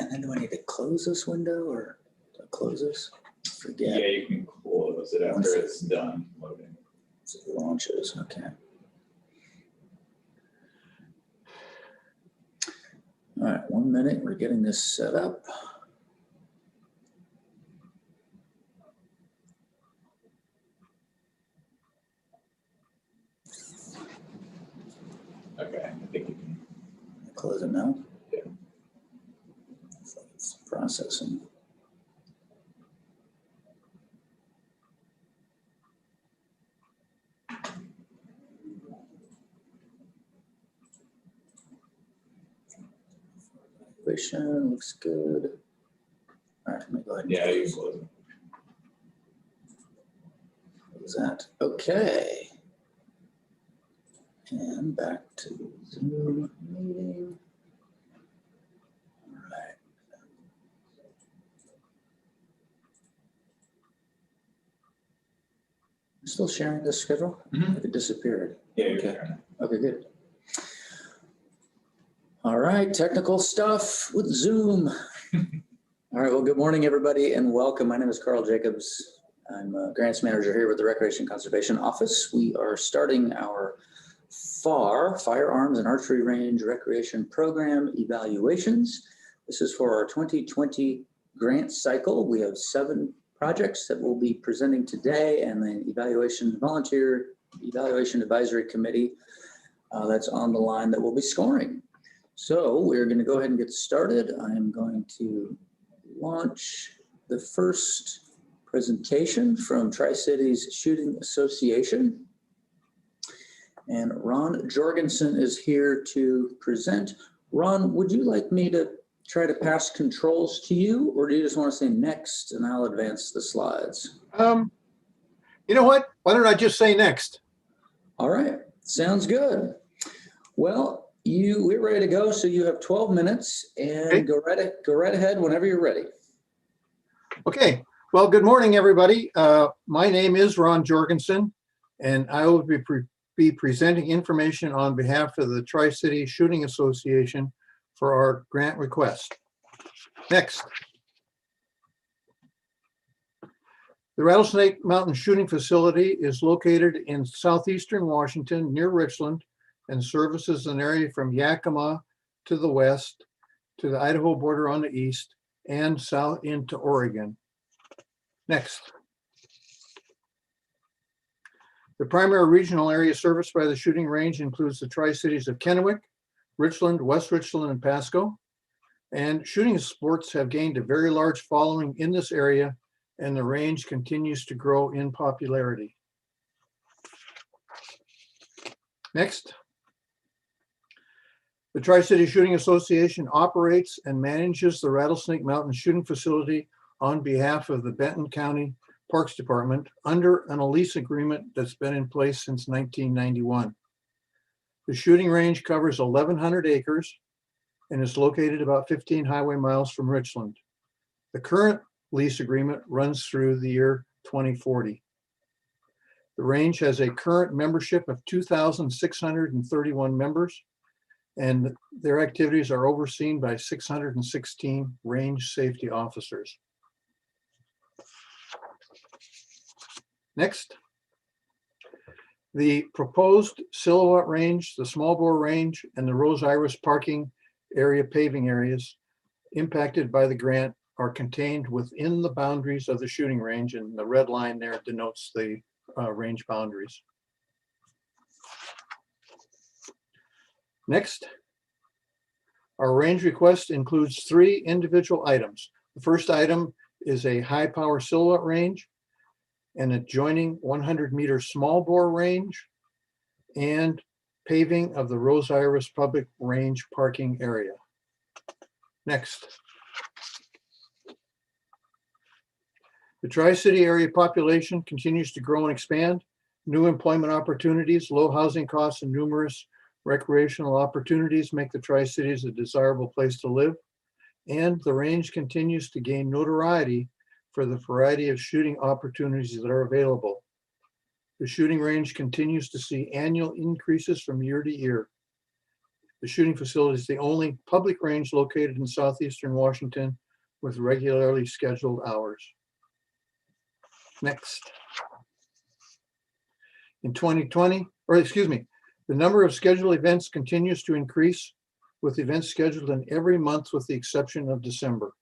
And then do I need to close this window or close this? Forget. Yeah, you can close it after it's done loading. It launches, okay. All right, 1 minute, we're getting this set up. Okay, I think you can close it now. Yeah. It's processing. Looks good. All right, let me go ahead and Yeah, you can close it. close that. Okay. And back to Zoom meeting. All right. Still sharing this schedule? It disappeared. Yeah, you're Okay. sharing it. Okay, good. All right, technical stuff with Zoom. All right, well, good morning, everybody, and welcome. My name is Carl Jacobs. I'm a grants manager here with the Recreation Conservation Office. We are starting our FARR, Firearms and Archery Range Recreation Program evaluations. This is for our 2020 grant cycle. We have 7 projects that we'll be presenting today, and the volunteer evaluation advisory committee that's on the line that will be scoring. So we're going to go ahead and get started. I'm going to launch the first presentation from Tri-Cities Shooting Association. And Ron Jorgensen is here to present. Ron, would you like me to try to pass controls to you, or do you just want to say next and I'll advance the slides? You know what? Why don't I just say next? All right, sounds good. Well, we're ready to go. So you have 12 minutes and Okay. go right ahead whenever you're ready. Okay. Well, good morning, everybody. My name is Ron Jorgensen, and I will be presenting information on behalf of the Tri-City Shooting Association for our grant request. Next. The Rattlesnake Mountain Shooting Facility is located in southeastern Washington near Richland and services an area from Yakima to the west, to the Idaho border on the east, and south into Oregon. Next. The primary regional area serviced by the shooting range includes the Tri-Cities of Kennewick, Richland, West Richland, and Pasco. And shooting sports have gained a very large following in this area, and the range continues to grow in popularity. Next. The Tri-City Shooting Association operates and manages the Rattlesnake Mountain Shooting Facility on behalf of the Benton County Parks Department under an lease agreement that's been in place since 1991. The shooting range covers 1,100 acres and is located about 15 highway miles from Richland. The current lease agreement runs through the year 2040. The range has a current membership of 2,631 members, and their activities are overseen by 616 range safety officers. Next. The proposed Silhouette Range, the Small Bore Range, and the Rose Iris parking area paving areas impacted by the grant are contained within the boundaries of the shooting range, and the red line there denotes the range boundaries. Next. Our range request includes 3 individual items. The first item is a high power silhouette range, an adjoining 100-meter small bore range, and paving of the Rose Iris public range parking area. Next. The Tri-City area population continues to grow and expand. New employment opportunities, low housing costs, and numerous recreational opportunities make the Tri-Cities a desirable place to live. And the range continues to gain notoriety for the variety of shooting opportunities that are available. The shooting range continues to see annual increases from year to year. The shooting facility is the only public range located in southeastern Washington with regularly scheduled hours. Next. In 2020, the number of scheduled events continues to increase, with events scheduled in every month with the exception of December.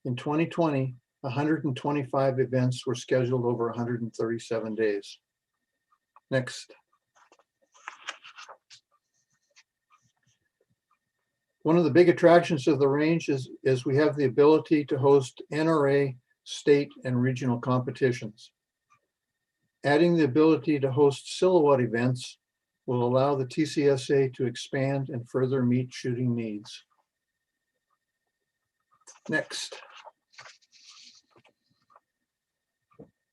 In 2020, 125 events were scheduled over 137 days. Next. One of the big attractions of the range is we have the ability to host NRA, state, and regional competitions. Adding the ability to host silhouette events will allow the TCSA to expand and further meet shooting needs. Next.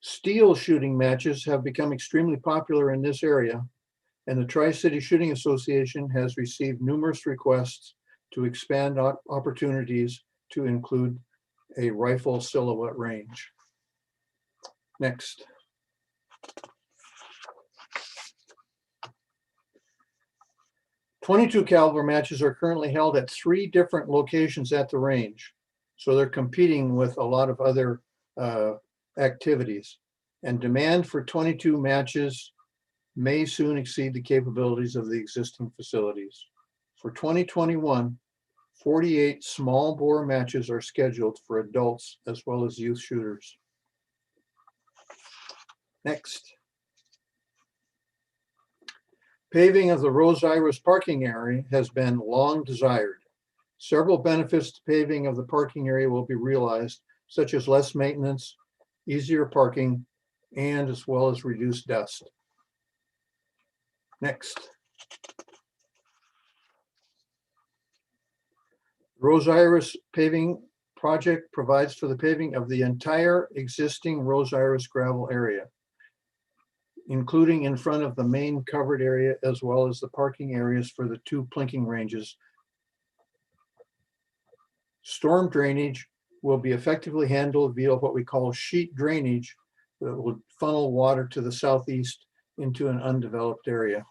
Steel shooting matches have become extremely popular in this area, and the Tri-City Shooting Association has received numerous requests to expand opportunities to include a rifle silhouette range. Next. .22 caliber matches are currently held at 3 different locations at the range. So they're competing with a lot of other activities. And demand for .22 matches may soon exceed the capabilities of the existing facilities. For 2021, 48 small bore matches are scheduled for adults as well as youth shooters. Next. Paving of the Rose Iris parking area has been long desired. Several benefits to paving of the parking area will be realized, such as less maintenance, easier parking, and as well as reduced dust. Next. Rose Iris paving project provides for the paving of the entire existing Rose Iris gravel area, including in front of the main covered area, as well as the parking areas for the 2 plinking ranges. Storm drainage will be effectively handled via what we call sheet drainage that will funnel water to the southeast into an undeveloped area.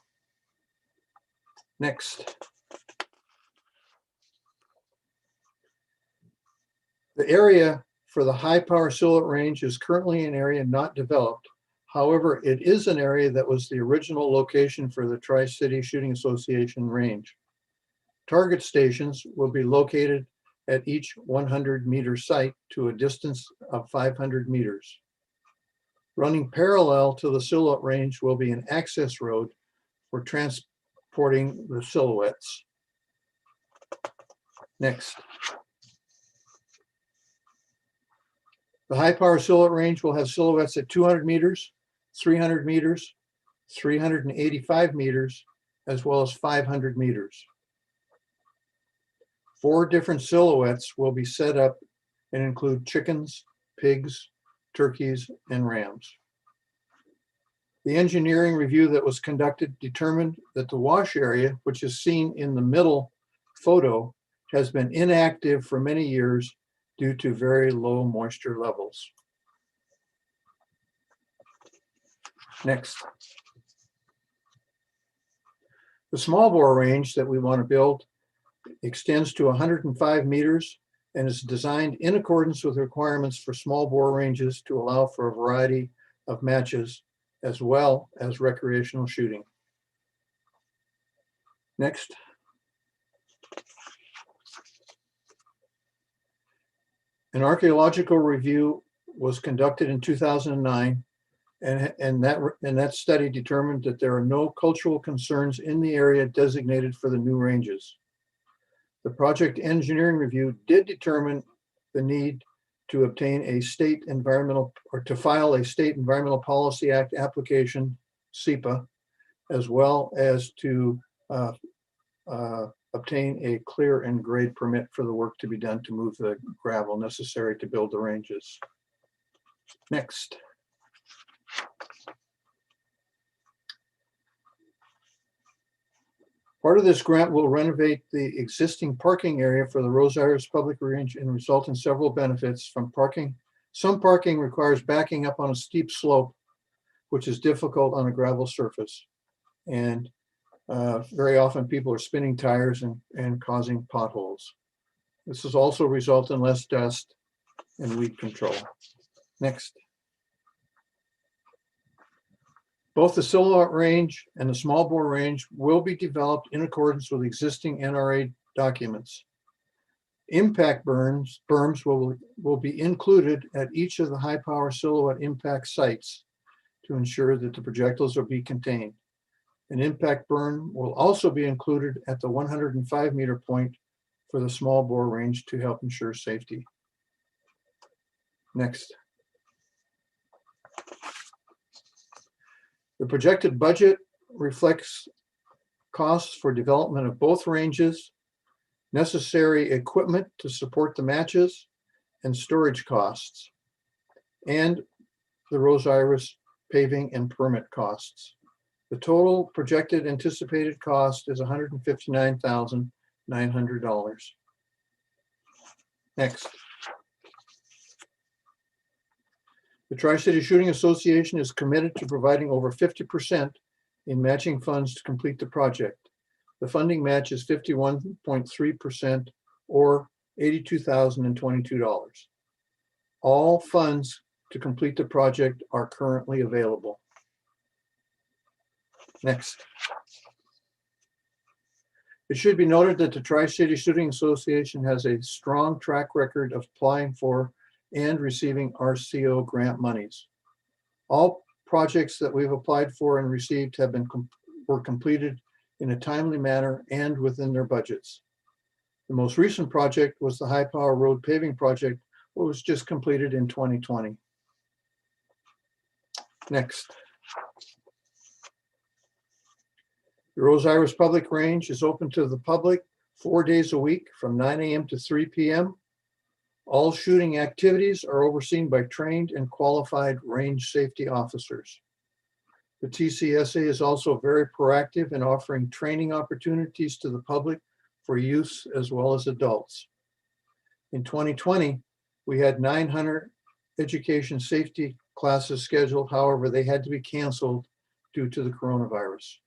Next. The area for the high power silhouette range is currently an area not developed. However, it is an area that was the original location for the Tri-City Shooting Association range. Target stations will be located at each 100-meter site to a distance of 500 meters. Running parallel to the silhouette range will be an access road for transporting the silhouettes. Next. The high power silhouette range will have silhouettes at 200 meters, 300 meters, 385 meters, as well as 500 meters. 4 different silhouettes will be set up and include chickens, pigs, turkeys, and rams. The engineering review that was conducted determined that the wash area, which is seen in the middle photo, has been inactive for many years due to very low moisture levels. Next. The small bore range that we want to build extends to 105 meters and is designed in accordance with requirements for small bore ranges to allow for a variety of matches as well as recreational shooting. Next. An archaeological review was conducted in 2009, and that study determined that there are no cultural concerns in the area designated for the new ranges. The project engineering review did determine the need to obtain a state environmental, or to file a State Environmental Policy Act application, SEPA, as well as to obtain a clear and grade permit for the work to be done to move the gravel necessary to build the ranges. Next. Part of this grant will renovate the existing parking area for the Rose Iris Public Range and result in several benefits from parking. Some parking requires backing up on a steep slope, which is difficult on a gravel surface. And Very often people are spinning tires and causing potholes. This has also resulted in less dust and weed control. Next. Both the Silhouette range and the small bore range will be developed in accordance with existing NRA documents. Impact berms will be included at each of the high power Silhouette impact sites to ensure that the projectiles will be contained. An impact berm will also be included at the 105 meter point for the small bore range to help ensure safety. Next. The projected budget reflects costs for development of both ranges, necessary equipment to support the matches, and storage costs, and the Rose Iris paving and permit costs. The total projected anticipated cost is $159,900. Next. The Tri-City Shooting Association is committed to providing over 50% in matching funds to complete the project. The funding match is 51.3% or $82,022. All funds to complete the project are currently available. Next. It should be noted that the Tri-City Shooting Association has a strong track record of applying for and receiving RCO grant monies. All projects that we've applied for and received have been were completed in a timely manner and within their budgets. The most recent project was the High Power Road paving project, which was just completed in 2020. Next. The Rose Iris Public Range is open to the public 4 days a week from 9 a.m. to 3 p.m. All shooting activities are overseen by trained and qualified range safety officers. The TCSA is also very proactive in offering training opportunities to the public for youth as well as adults. In 2020, we had 900 education safety classes scheduled. However, they had to be canceled due to the coronavirus.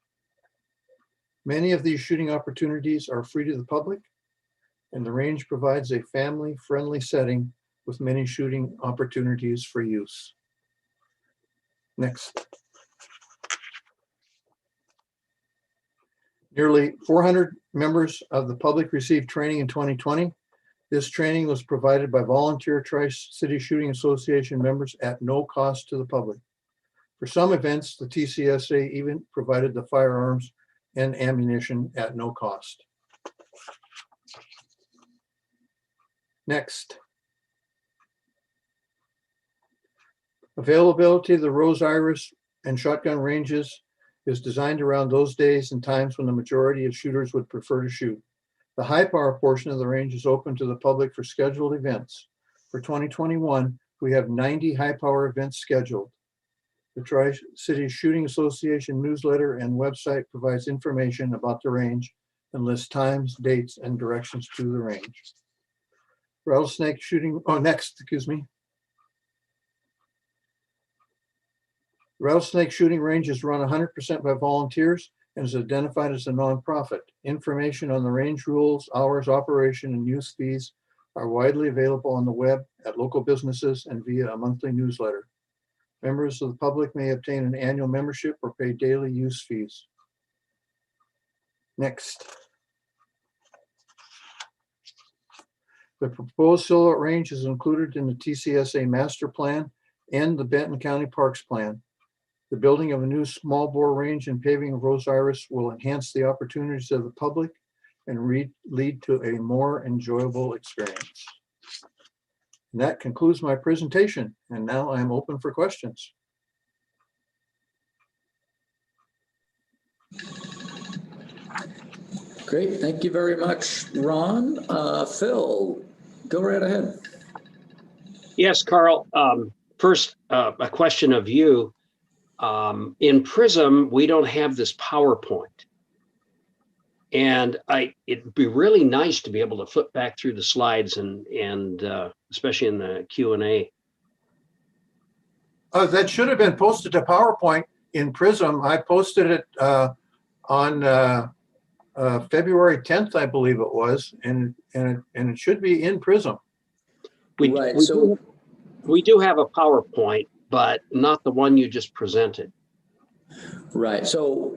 Many of these shooting opportunities are free to the public, and the range provides a family-friendly setting with many shooting opportunities for use. Next. Nearly 400 members of the public received training in 2020. This training was provided by volunteer Tri-City Shooting Association members at no cost to the public. For some events, the TCSA even provided the firearms and ammunition at no cost. Next. Availability of the Rose Iris and shotgun ranges is designed around those days and times when the majority of shooters would prefer to shoot. The high power portion of the range is open to the public for scheduled events. For 2021, we have 90 high power events scheduled. The Tri-City Shooting Association newsletter and website provides information about the range and lists times, dates, and directions to the range. Rattlesnake shooting, Rattlesnake shooting range is run 100% by volunteers and is identified as a nonprofit. Information on the range rules, hours, operation, and use fees are widely available on the web, at local businesses, and via a monthly newsletter. Members of the public may obtain an annual membership or pay daily use fees. Next. The proposed Silhouette range is included in the TCSA master plan and the Benton County Parks plan. The building of a new small bore range and paving of Rose Iris will enhance the opportunities of the public and lead to a more enjoyable experience. And that concludes my presentation, and now I'm open for questions. Great, thank you very much, Ron. Phil, go right ahead. Yes, Carl. First, a question of you. In Prism, we don't have this PowerPoint. And it'd be really nice to be able to flip back through the slides and especially in the Q&A. That should have been posted to PowerPoint in Prism. I posted it on February 10th, I believe it was, and it should be in Prism. Right, so We do have a PowerPoint, but not the one you just presented. right, so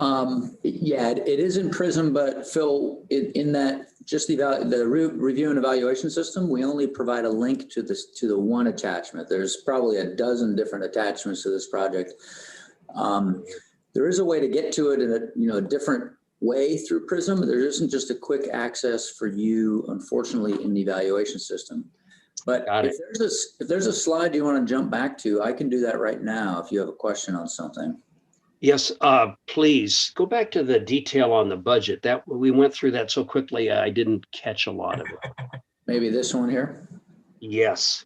yeah, it is in Prism, but Phil, in that just the review and evaluation system, we only provide a link to the one attachment. There's probably a dozen different attachments to this project. There is a way to get to it in a different way through Prism. There isn't just a quick access for you, unfortunately, in the evaluation system. But if there's a slide you want to jump back to, I can do that right now if you have a question on something. Yes, please go back to the detail on the budget. That we went through that so quickly, I didn't catch a lot of it. Maybe this one here. Yes.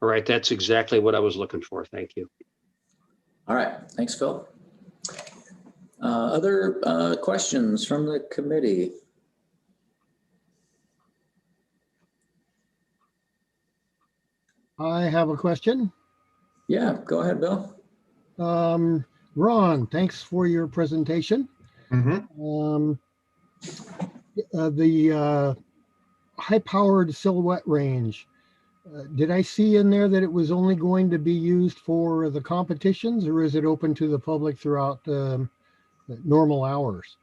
All right, that's exactly what I was looking for. Thank you. All right, thanks, Phil. Other questions from the committee? I have a question. Yeah, go ahead, Bill. Ron, thanks for your presentation. Mm-hmm. The high-powered silhouette range, did I see in there that it was only going to be used for the competitions, or is it open to the public throughout the normal hours?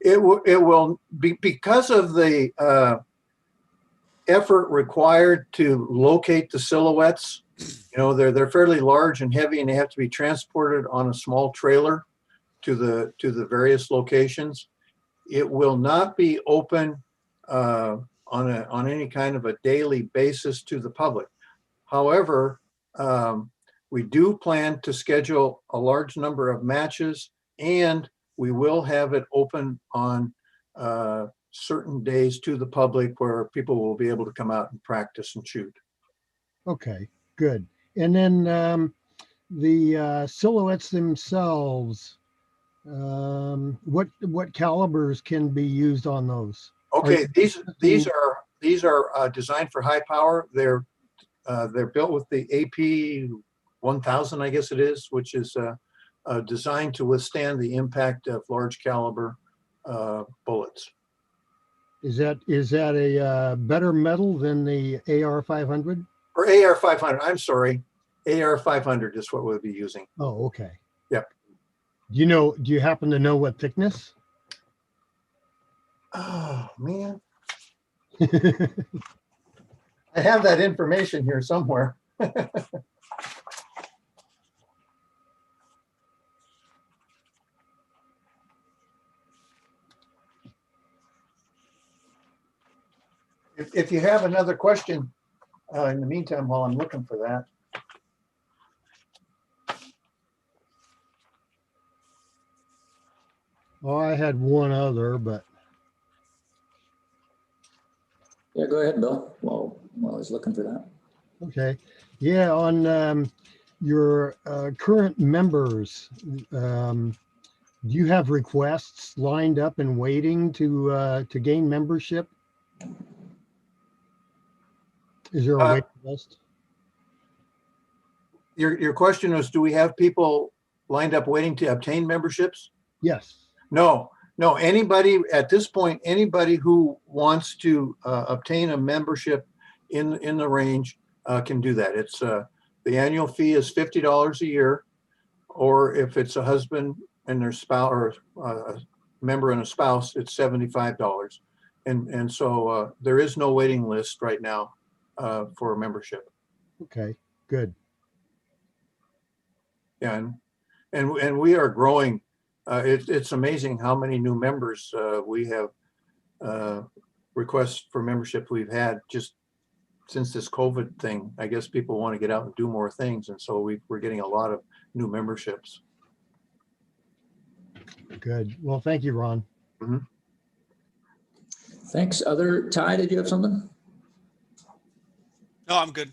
It will be because of the effort required to locate the silhouettes. You know, they're fairly large and heavy, and they have to be transported on a small trailer to the various locations. It will not be open on any kind of a daily basis to the public. However, we do plan to schedule a large number of matches, and we will have it open on certain days to the public where people will be able to come out and practice and shoot. Okay, good. And then the silhouettes themselves, what calibers can be used on those? Okay, these are designed for high power. They're built with the AP 1000, I guess it is, which is designed to withstand the impact of large caliber bullets. Is that a better metal than the AR 500? Or AR 500, I'm sorry. AR 500 is what we'll be using. Oh, okay. Yep. Do you happen to know what thickness? Oh, man. I have that information here somewhere. If you have another question in the meantime, while I'm looking for that. Oh, I had one other, but. Yeah, go ahead, Bill, while he's looking for that. Okay. Yeah, on your current members, do you have requests lined up and waiting to gain membership? Is there a wait list? Your question was, do we have people lined up waiting to obtain memberships? Yes. No. Anybody at this point, anybody who wants to obtain a membership in the range can do that. It's the annual fee is $50 a year, or if it's a husband and their spouse, or a member and a spouse, it's $75. And so there is no waiting list right now for a membership. Okay, good. Yeah, and we are growing. It's amazing how many new members we have requests for membership we've had just since this COVID thing. I guess people want to get out and do more things, and so we're getting a lot of new memberships. Good. Well, thank you, Ron. Mm-hmm. Thanks. Ty, did you have something? No, I'm good.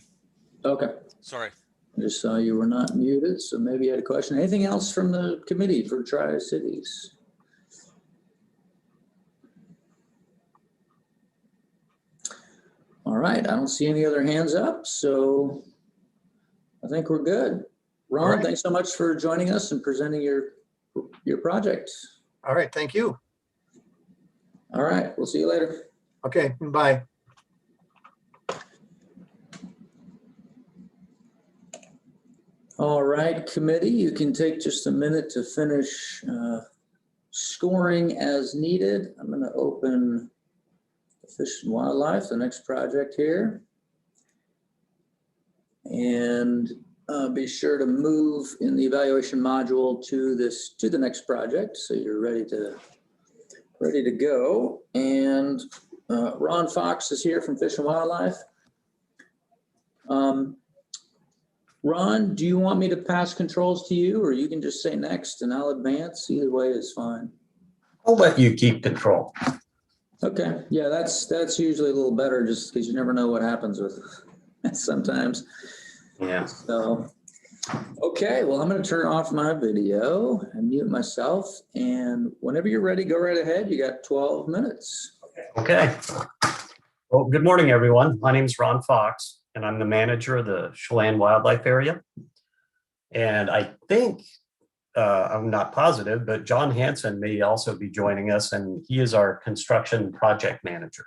Okay. Sorry. I just saw you were not muted, so maybe you had a question. Anything else from the committee for Tri-Cities? All right, I don't see any other hands up, so I think we're good. All Ron, right. thanks so much for joining us and presenting your project. All right, thank you. All right, we'll see you later. Okay, bye. All right, committee, you can take just a minute to finish scoring as needed. I'm going to open Fish and Wildlife, the next project here. And be sure to move in the evaluation module to the next project, so you're ready to go. And Ron Fox is here from Fish and Wildlife. Ron, do you want me to pass controls to you, or you can just say next and I'll advance? Either way is fine. I'll let you keep control. Okay, yeah, that's usually a little better, just because you never know what happens with sometimes. Yeah. So, okay, well, I'm going to turn off my video and mute myself. And whenever you're ready, go right ahead. You got 12 minutes. Okay. Well, good morning, everyone. My name is Ron Fox, and I'm the manager of the Chelan Wildlife Area. And I think, I'm not positive, but John Hansen may also be joining us, and he is our construction project manager.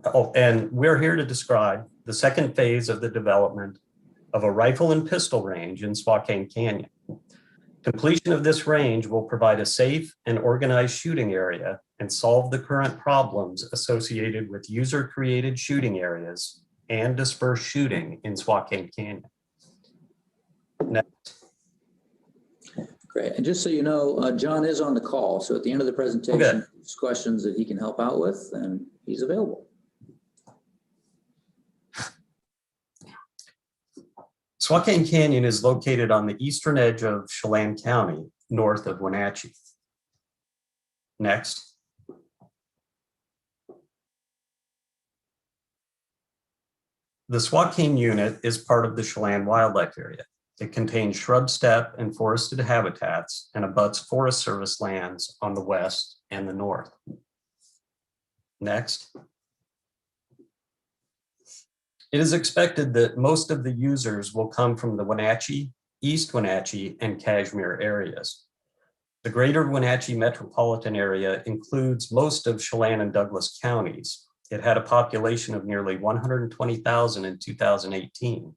Oh, and we're here to describe the second phase of the development of a rifle and pistol range in Swakane Canyon. Completion of this range will provide a safe and organized shooting area and solve the current problems associated with user-created shooting areas and dispersed shooting in Swakane Canyon. Next. Great. And just so you know, John is on the call. So at the end of the presentation, Okay. if there's questions that he can help out with, and he's available. Swakane Canyon is located on the eastern edge of Chelan County, north of Wenatchee. Next. The Swakane unit is part of the Chelan Wildlife Area. It contains shrub steppe and forested habitats and abuts Forest Service lands on the west and the north. Next. It is expected that most of the users will come from the Wenatchee, East Wenatchee, and Kashmir areas. The greater Wenatchee metropolitan area includes most of Chelan and Douglas counties. It had a population of nearly 120,000 in 2018,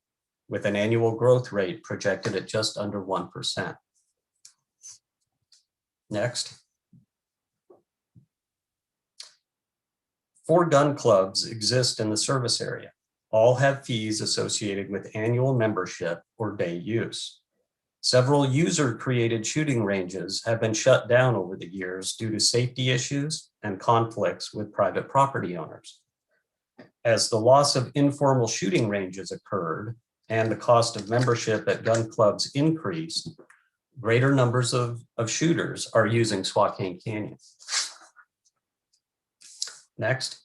with an annual growth rate projected at just under 1%. Next. 4 gun clubs exist in the service area. All have fees associated with annual membership or day use. Several user-created shooting ranges have been shut down over the years due to safety issues and conflicts with private property owners. As the loss of informal shooting ranges occurred and the cost of membership at gun clubs increased, greater numbers of shooters are using Swakane Canyon. Next.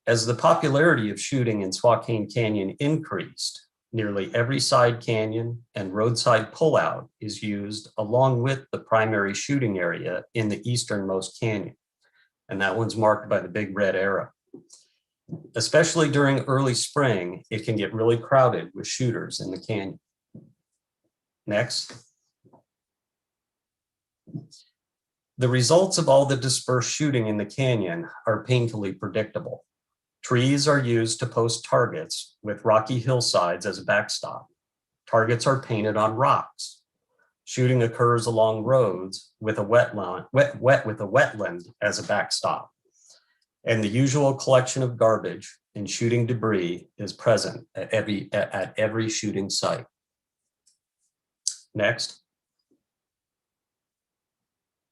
As the popularity of shooting in Swakane Canyon increased, nearly every side canyon and roadside pullout is used along with the primary shooting area in the easternmost canyon. And that one's marked by the big red arrow. Especially during early spring, it can get really crowded with shooters in the canyon. Next. The results of all the dispersed shooting in the canyon are painfully predictable. Trees are used to post targets with rocky hillsides as a backstop. Targets are painted on rocks. Shooting occurs along roads with a wetland as a backstop. And the usual collection of garbage and shooting debris is present at every shooting site. Next.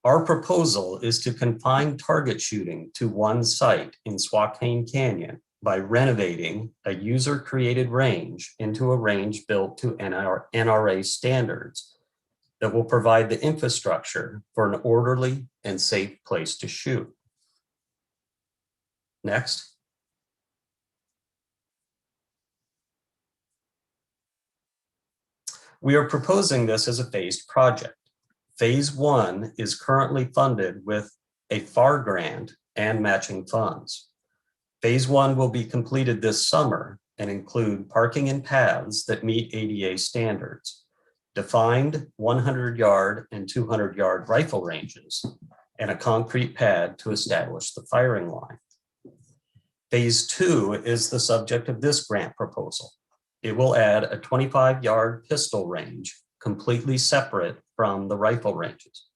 Our proposal is to confine target shooting to one site in Swakane Canyon by renovating a user-created range into a range built to NRA standards that will provide the infrastructure for an orderly and safe place to shoot. Next. We are proposing this as a phased project. Phase 1 is currently funded with a FARR grant, and matching funds. Phase 1 will be completed this summer and include parking and paths that meet ADA standards, defined 100-yard and 200-yard rifle ranges, and a concrete pad to establish the firing line. Phase 2 is the subject of this grant proposal. It will add a 25-yard pistol range, completely separate from the rifle ranges.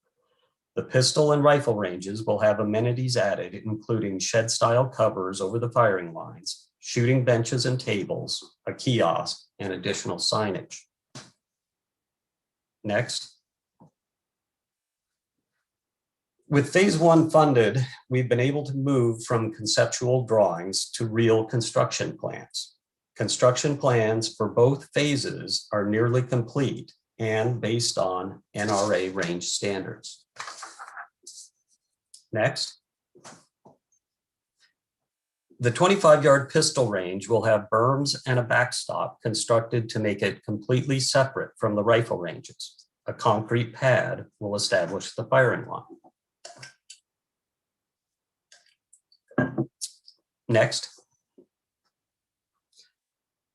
The pistol and rifle ranges will have amenities added, including shed-style covers over the firing lines, shooting benches and tables, a kiosk, and additional signage. Next. With phase 1 funded, we've been able to move from conceptual drawings to real construction plans. Construction plans for both phases are nearly complete and based on NRA range standards. Next. The 25-yard pistol range will have berms and a backstop constructed to make it completely separate from the rifle ranges. A concrete pad will establish the firing line. Next.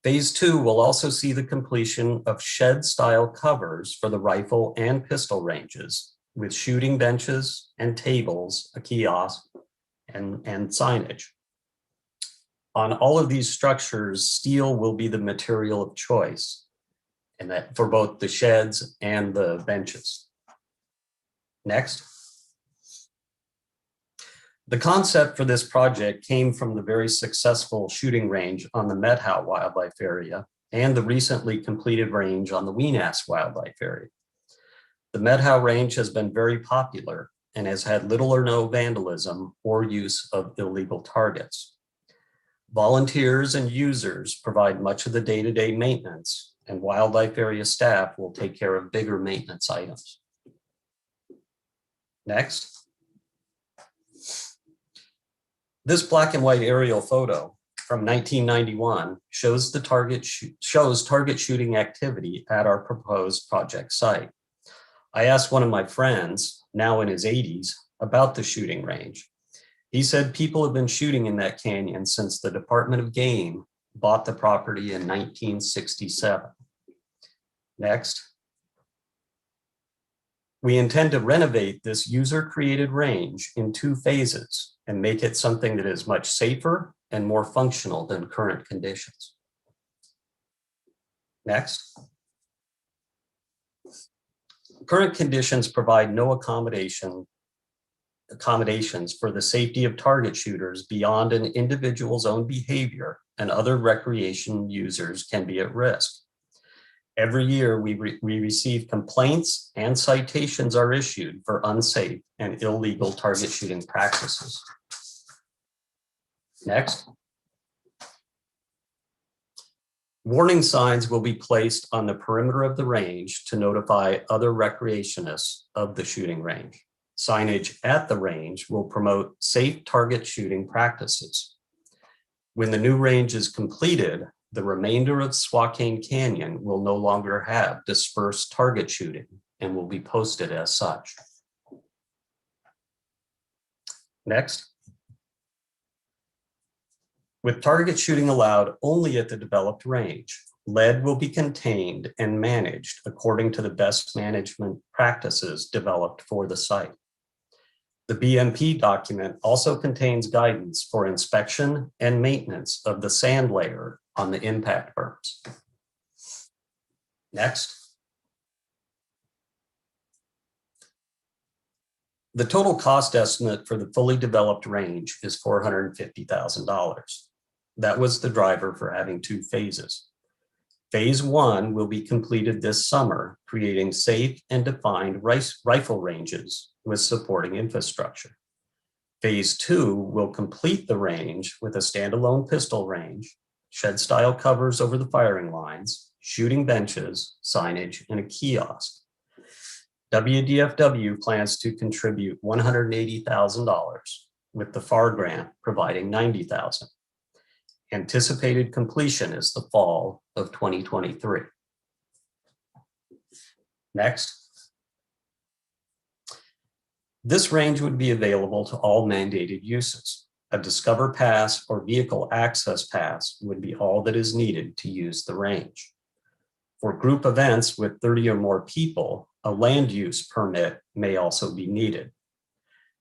Phase 2 will also see the completion of shed-style covers for the rifle and pistol ranges with shooting benches and tables, a kiosk, and signage. On all of these structures, steel will be the material of choice, and that for both the sheds and the benches. Next. The concept for this project came from the very successful shooting range on the Methow Wildlife Area and the recently completed range on the Weenass Wildlife Area. The Methow range has been very popular and has had little or no vandalism or use of illegal targets. Volunteers and users provide much of the day-to-day maintenance, and wildlife area staff will take care of bigger maintenance items. Next. This black and white aerial photo from 1991 shows target shooting activity at our proposed project site. I asked one of my friends, now in his 80s, about the shooting range. He said people have been shooting in that canyon since the Department of Game bought the property in 1967. Next. We intend to renovate this user-created range in 2 phases and make it something that is much safer and more functional than current conditions. Next. Current conditions provide no accommodations for the safety of target shooters beyond an individual's own behavior, and other recreation users can be at risk. Every year, we receive complaints and citations are issued for unsafe and illegal target shooting practices. Next. Warning signs will be placed on the perimeter of the range to notify other recreationists of the shooting range. Signage at the range will promote safe target shooting practices. When the new range is completed, the remainder of Swakane Canyon will no longer have dispersed target shooting and will be posted as such. Next. With target shooting allowed only at the developed range, lead will be contained and managed according to the best management practices developed for the site. The BMP document also contains guidance for inspection and maintenance of the sand layer on the impact berms. Next. The total cost estimate for the fully developed range is $450,000. That was the driver for having 2 phases. Phase 1 will be completed this summer, creating safe and defined rifle ranges with supporting infrastructure. Phase 2 will complete the range with a standalone pistol range, shed-style covers over the firing lines, shooting benches, signage, and a kiosk. WDFW plans to contribute $180,000, with the FARR grant providing $90,000. Anticipated completion is the fall of 2023. This range would be available to all mandated uses. A Discover Pass or Vehicle Access Pass would be all that is needed to use the range. For group events with 30 or more people, a land use permit may also be needed.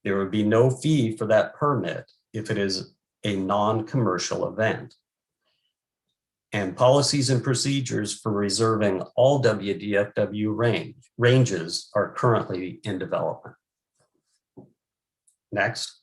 There would be no fee for that permit if it is a non-commercial event. And policies and procedures for reserving all WDFW ranges are currently in development. Next.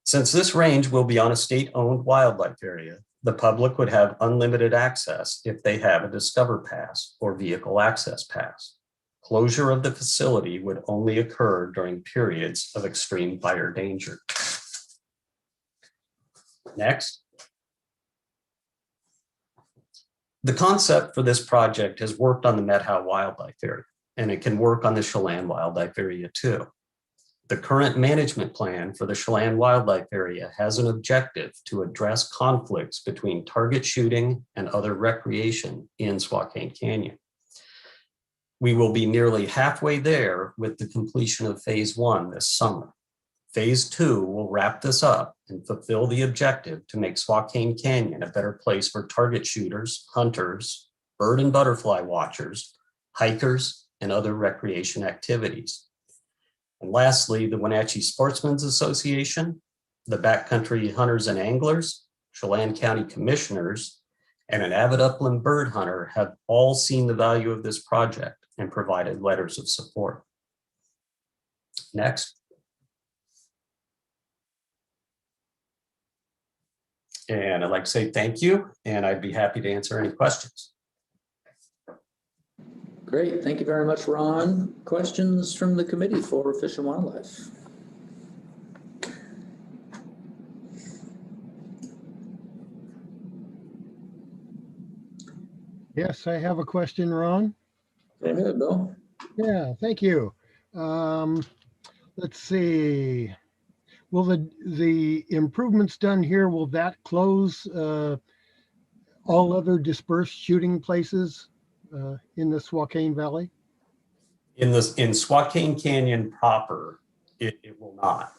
Since this range will be on a state-owned wildlife area, the public would have unlimited access if they have a Discover Pass or Vehicle Access Pass. Closure of the facility would only occur during periods of extreme fire danger. Next. The concept for this project has worked on the Methow Wildlife Area, and it can work on the Chelan Wildlife Area too. The current management plan for the Chelan Wildlife Area has an objective to address conflicts between target shooting and other recreation in Swakane Canyon. We will be nearly halfway there with the completion of phase 1 this summer. Phase 2 will wrap this up and fulfill the objective to make Swakane Canyon a better place for target shooters, hunters, bird and butterfly watchers, hikers, and other recreation activities. And lastly, the Wenatchee Sportsmen's Association, the Backcountry Hunters and Anglers, Chelan County Commissioners, and an avid upland bird hunter have all seen the value of this project and provided letters of support. Next. And I'd like to say thank you, and I'd be happy to answer any questions. Great, thank you very much, Ron. Questions from the Committee for Fish and Wildlife? Yes, I have a question, Ron. Go ahead, Bill. Yeah, thank you. Let's see. Will the improvements done here, will that close all other dispersed shooting places in the Swakane Valley? In Swakane Canyon proper, it will not.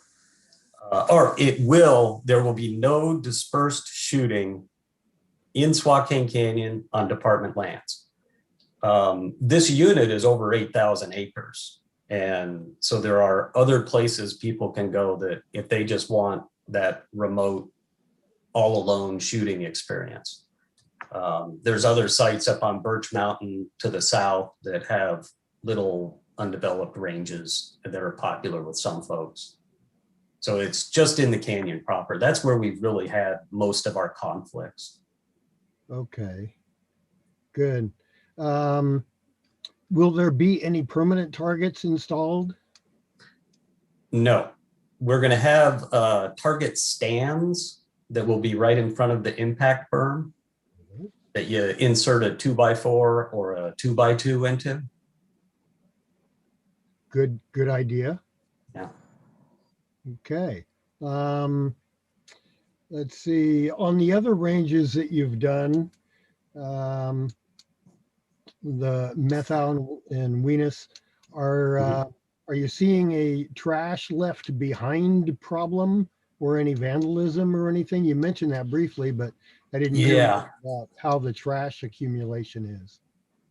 Or it will, there will be no dispersed shooting in Swakane Canyon on department lands. This unit is over 8,000 acres. And so there are other places people can go that if they just want that remote, all alone shooting experience. There's other sites up on Birch Mountain to the south that have little undeveloped ranges that are popular with some folks. So it's just in the canyon proper. That's where we've really had most of our conflicts. Okay, good. Will there be any permanent targets installed? No, we're going to have target stands that will be right in front of the impact berm that you insert a 2x4 or a 2x2 into. Good idea. Yeah. Okay. Let's see, on the other ranges that you've done, the Methow and Venus, are you seeing a trash left behind problem or any vandalism or anything? You mentioned that briefly, but I didn't hear about how the trash accumulation is.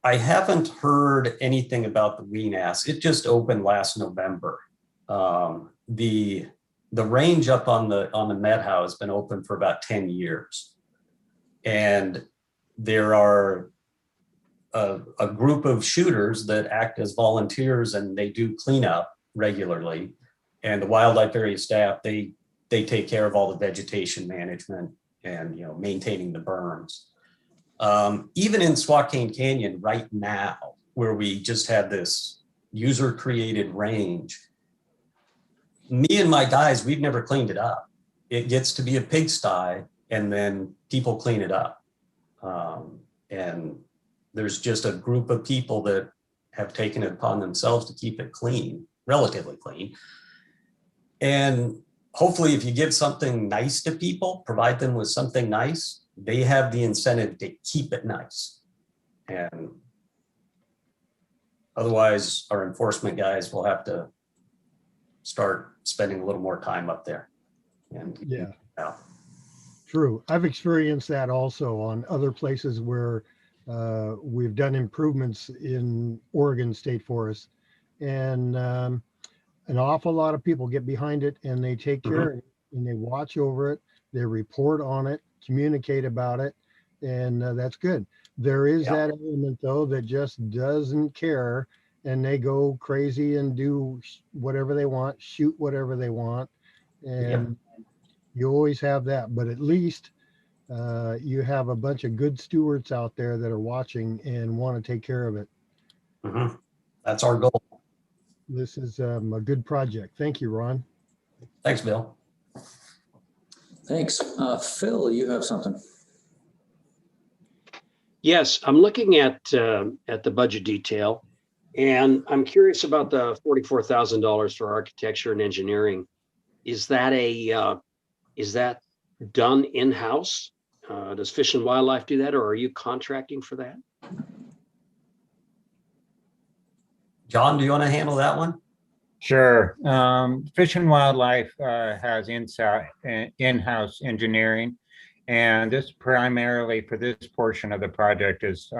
I haven't heard anything about the Weenass. It just opened last November. The range up on the Methow has been open for about 10 years. And there are a group of shooters that act as volunteers and they do cleanup regularly. And the wildlife area staff, they take care of all the vegetation management and maintaining the berms. Even in Swakane Canyon right now, where we just had this user created range, me and my guys, we've never cleaned it up. It gets to be a pigsty and then people clean it up. And there's just a group of people that have taken it upon themselves to keep it clean, relatively clean. And hopefully if you give something nice to people, provide them with something nice, they have the incentive to keep it nice. And Otherwise, our enforcement guys will have to start spending a little more time up there. And Yeah. yeah. True. I've experienced that also on other places where we've done improvements in Oregon State Forest. And an awful lot of people get behind it and they take care of it and they watch over it. They report on it, communicate about it. And that's good. There is Yeah. that element though that just doesn't care and they go crazy and do whatever they want, shoot whatever they want. And you always have that, but at least you have a bunch of good stewards out there that are watching and want to take care of it. Mhm. That's our goal. This is a good project. Thank you, Ron. Thanks, Bill. Thanks. Phil, you have something. Yes, I'm looking at the budget detail, and I'm curious about the $44,000 for architecture and engineering. Is that is that done in-house? Does Fish and Wildlife do that, or are you contracting for that? John, do you want to handle that one? Sure. Fish and Wildlife has in-house engineering, and this primarily for this portion of the project is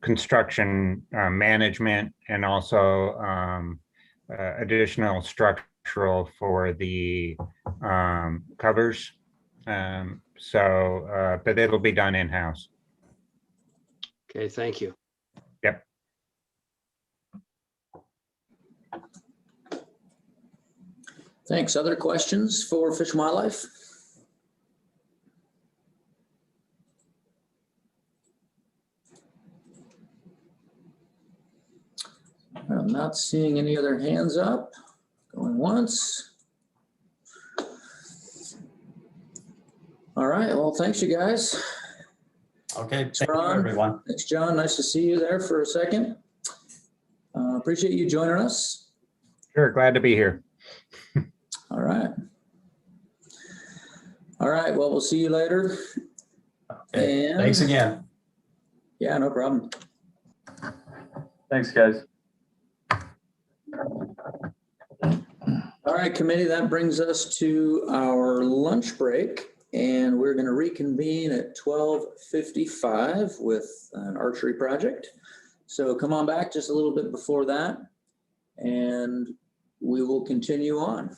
construction management and also additional structural for the covers. But it'll be done in-house. Okay, thank you. Yep. Thanks. Other questions for Fish and Wildlife? I'm not seeing any other hands up. Going once. All right. Well, thanks, you guys. Okay, thank you, Ron. everyone. Thanks, John. Nice to see you there for a second. Appreciate you joining us. Sure. Glad to be here. All right. All right. Well, we'll see you later. Okay, And- thanks again. Yeah, no problem. Thanks, guys. All right, committee, that brings us to our lunch break, and we're going to reconvene at 12:55 with an archery project. So come on back just a little bit before that, and we will continue on.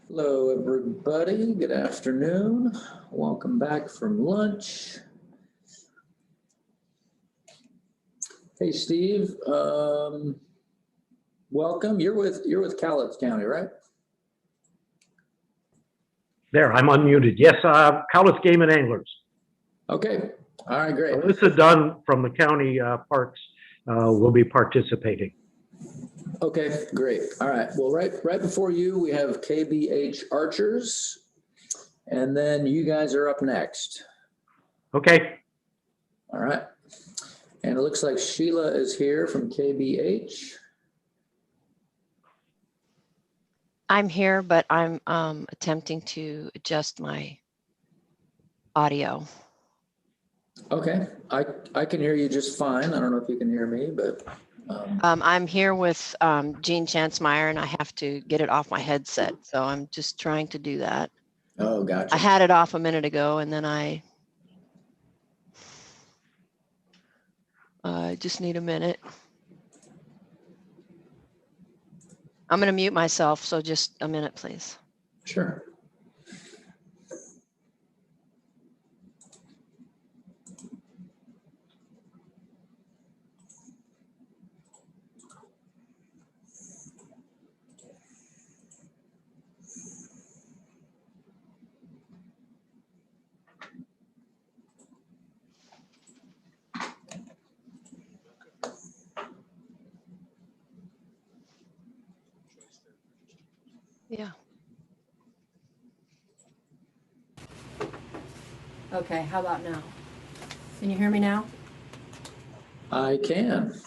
Hello, everybody. Good afternoon. Welcome back from lunch. Hey, Steve. Welcome. You're with Cowlitz County, right? There, I'm unmuted. Yes, Cowlitz Game and Anglers. Okay. All right, great. Melissa Dunn from the county parks will be participating. Okay, great. All right. Well, right before you, we have KBH Archers, and then you guys are up next. Okay. All right. And it looks like Sheila is here from KBH. I'm here, but I'm attempting to adjust my audio. Okay, I can hear you just fine. I don't know if you can hear me, but. I'm here with Jean Chancmeyer, and I have to get it off my headset. So I'm just trying to do that. Oh, gotcha. I had it off a minute ago, and then I just need a minute. I'm going to mute myself, so just a minute, please. Sure. Yeah. Okay, how about now? Can you hear me now? I can.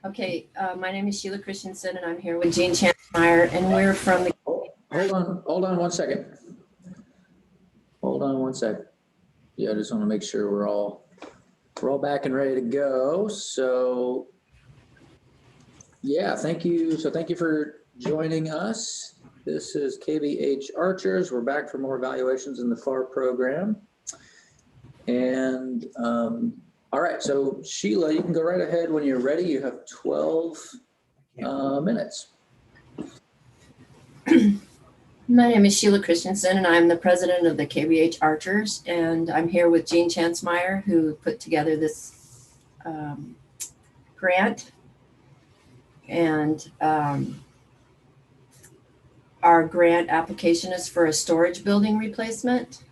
Okay, my name is Sheila Christensen, and I'm here with Jean Chancmeyer, and we're from the. Hold on 1 second. Hold on 1 second. Yeah, I just want to make sure we're all back and ready to go. So, yeah, thank you. So thank you for joining us. This is KBH Archers. We're back for more evaluations in the FARR program. And all right, so Sheila, you can go right ahead when you're ready. You have 12 minutes. My name is Sheila Christensen, and I'm the president of the KBH Archers, and I'm here with Jean Chancmeyer, who put together this grant. And our grant application is for a storage building replacement.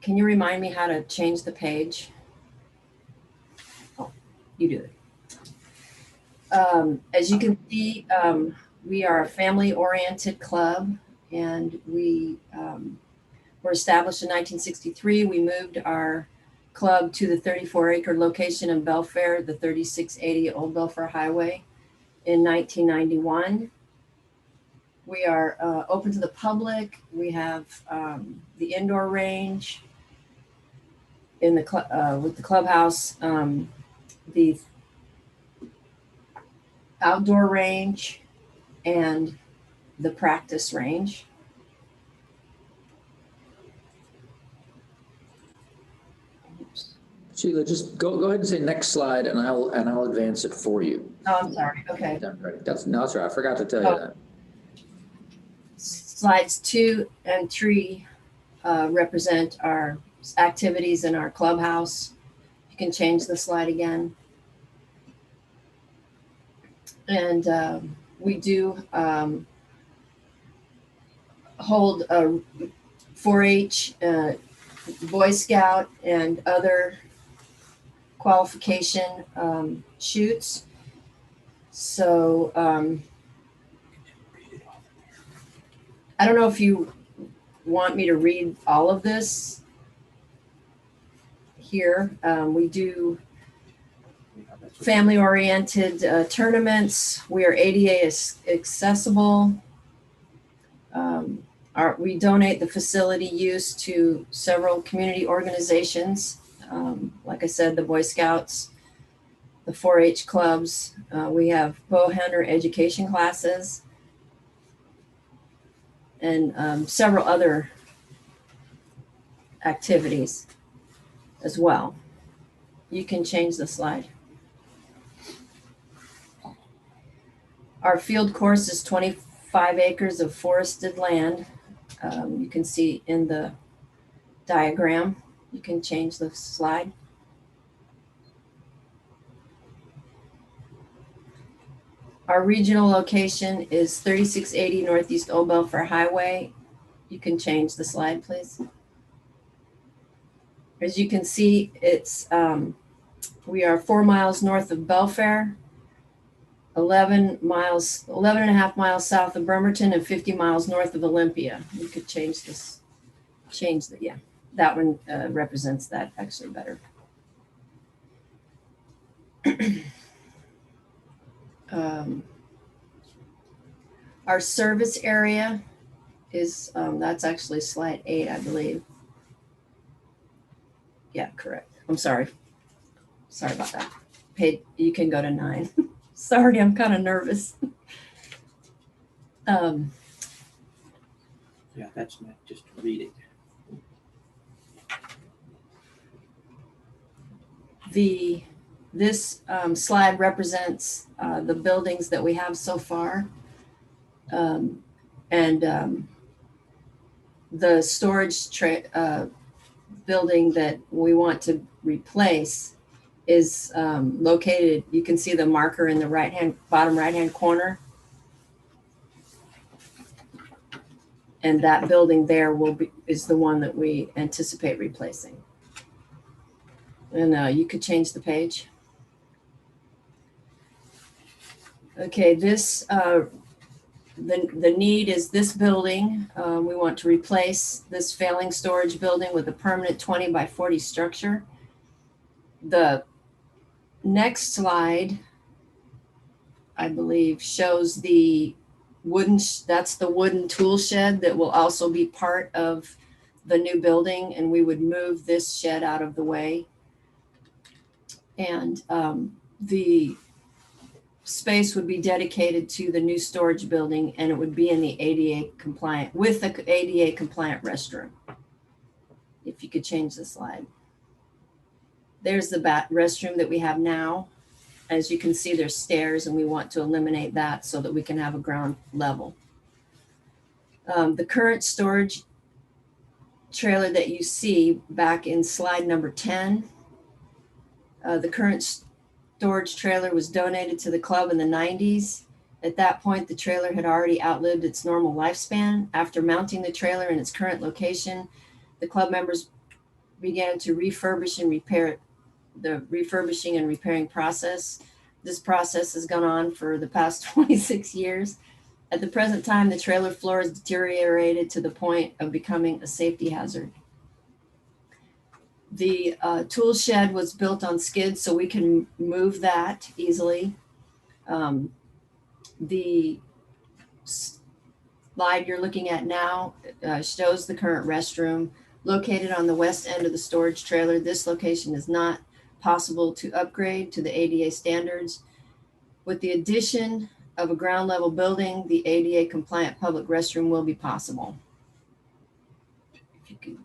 Can you remind me how to change the page? Oh, you do it. As you can see, we are a family-oriented club, and we were established in 1963. We moved our club to the 34-acre location in Belfair, the 3680 Old Belfair Highway, in 1991. We are open to the public. We have the indoor range in the with the clubhouse, the outdoor range, and the practice range. Oops. Sheila, just go ahead and say next slide, and I'll advance it for you. Oh, I'm sorry. Okay. That's right. I forgot to tell you that. Slides 2 and 3 represent our activities in our clubhouse. You can change the slide again. And we do hold a 4-H, Boy Scout, and other qualification shoots. So I don't know if you want me to read all of this here. We do family-oriented tournaments. We are ADA accessible. We donate the facility use to several community organizations. Like I said, the Boy Scouts, the 4-H clubs. We have bow hunter education classes, and several other activities as well. You can change the slide. Our field course is 25 acres of forested land. You can see in the diagram. You can change the slide. Our regional location is 3680 Northeast Old Belfair Highway. You can change the slide, please. As you can see, we are 4 miles north of Belfair, 11 and a half miles south of Bremerton, and 50 miles north of Olympia. You could change this, yeah, that one represents that actually better. Our service area is, that's actually slide 8, I believe. Yeah, correct. I'm sorry. Sorry about that. You can go to 9. Sorry, I'm kind of nervous. Yeah, that's not just reading. This slide represents the buildings that we have so far. The storage building that we want to replace is located, you can see the marker in the bottom right-hand corner. And that building there is the one that we anticipate replacing. And you could change the page. Okay, the need is this building. We want to replace this failing storage building with a permanent 20 by 40 structure. The next slide, I believe, shows the that's the wooden tool shed that will also be part of the new building, and we would move this shed out of the way. And the space would be dedicated to the new storage building, and it would be in the ADA compliant, with the ADA compliant restroom. If you could change the slide. There's the restroom that we have now. As you can see, there's stairs, and we want to eliminate that so that we can have a ground level. The current storage trailer that you see back in slide number 10, the current storage trailer was donated to the club in the 90s. At that point, the trailer had already outlived its normal lifespan. After mounting the trailer in its current location, the club members began to refurbish and repair the refurbishing and repairing process. This process has gone on for the past 26 years. At the present time, the trailer floor is deteriorated to the point of becoming a safety hazard. The tool shed was built on skids, so we can move that easily. The slide you're looking at now shows the current restroom located on the west end of the storage trailer. This location is not possible to upgrade to the ADA standards. With the addition of a ground level building, the ADA compliant public restroom will be possible. If you could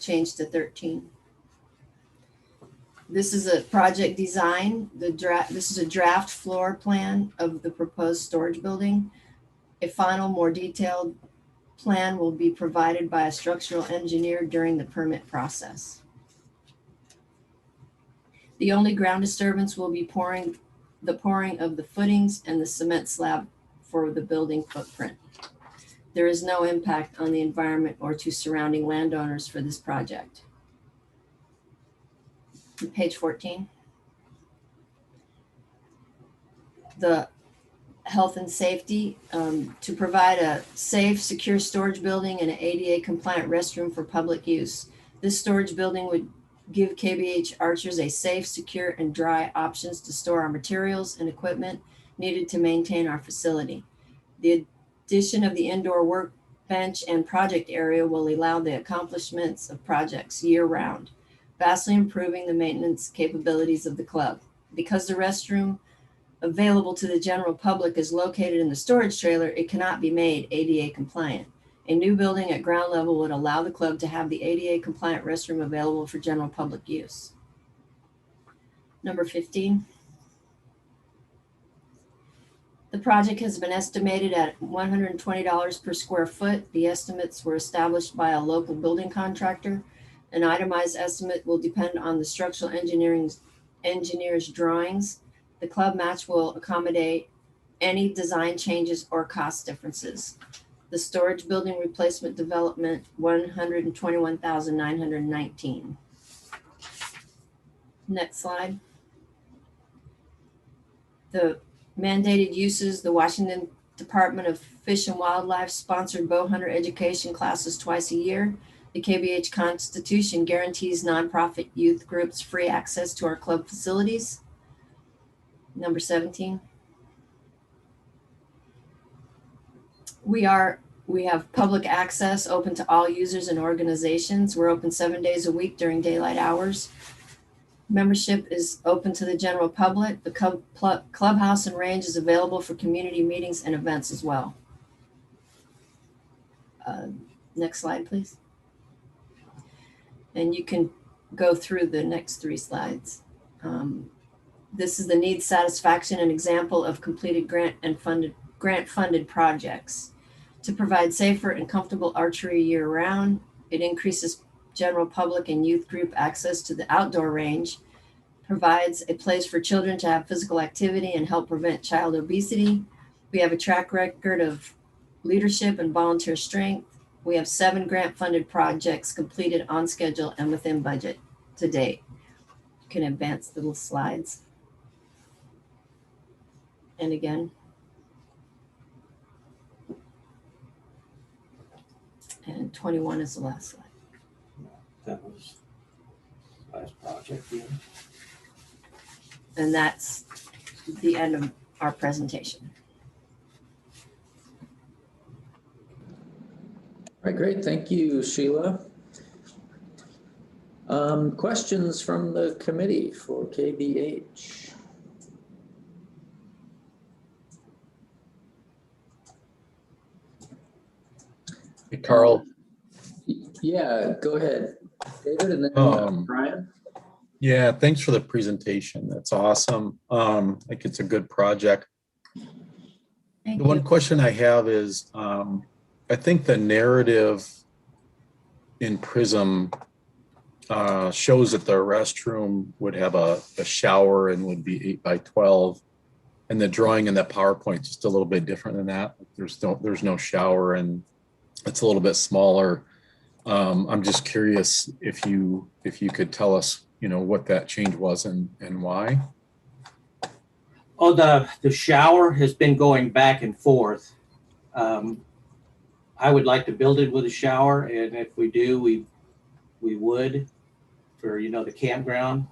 change to 13. This is a project design. This is a draft floor plan of the proposed storage building. A final, more detailed plan will be provided by a structural engineer during the permit process. The only ground disturbance will be the pouring of the footings and the cement slab for the building footprint. There is no impact on the environment or to surrounding landowners for this project. Page 14. The health and safety, to provide a safe, secure storage building and an ADA compliant restroom for public use. This storage building would give KBH Archers a safe, secure, and dry options to store our materials and equipment needed to maintain our facility. The addition of the indoor workbench and project area will allow the accomplishments of projects year-round, vastly improving the maintenance capabilities of the club. Because the restroom available to the general public is located in the storage trailer, it cannot be made ADA compliant. A new building at ground level would allow the club to have the ADA compliant restroom available for general public use. Number 15. The project has been estimated at $120 per square foot. The estimates were established by a local building contractor. An itemized estimate will depend on the structural engineer's drawings. The club match will accommodate any design changes or cost differences. The storage building replacement development, $121,919. Next slide. The mandated uses, the Washington Department of Fish and Wildlife sponsored bow hunter education classes twice a year. The KBH Constitution guarantees nonprofit youth groups free access to our club facilities. Number 17. We have public access open to all users and organizations. We're open 7 days a week during daylight hours. Membership is open to the general public. The clubhouse and range is available for community meetings and events as well. Next slide, please. And you can go through the next 3 slides. This is the needs satisfaction, an example of completed grant-funded projects. To provide safer and comfortable archery year-round, it increases general public and youth group access to the outdoor range, provides a place for children to have physical activity and help prevent child obesity. We have a track record of leadership and volunteer strength. We have 7 grant-funded projects completed on schedule and within budget to date. You can advance the little slides. And again. And 21 is the last slide. That was last project. Yeah. And that's the end of our presentation. All right, great. Thank you, Sheila. Questions from the committee for KBH? Hey, Carl. Yeah, go ahead, David, and then Brian. Yeah, thanks for the presentation. That's awesome. Like it's a good project. Thank The one you. question I have is, I think the narrative in Prism shows that the restroom would have a shower and would be 8 by 12. And the drawing in that PowerPoint is just a little bit different than that. There's no shower and it's a little bit smaller. I'm just curious if you could tell us, what that change was and why. Oh, the shower has been going back and forth. I would like to build it with a shower, and if we do, we would for the campground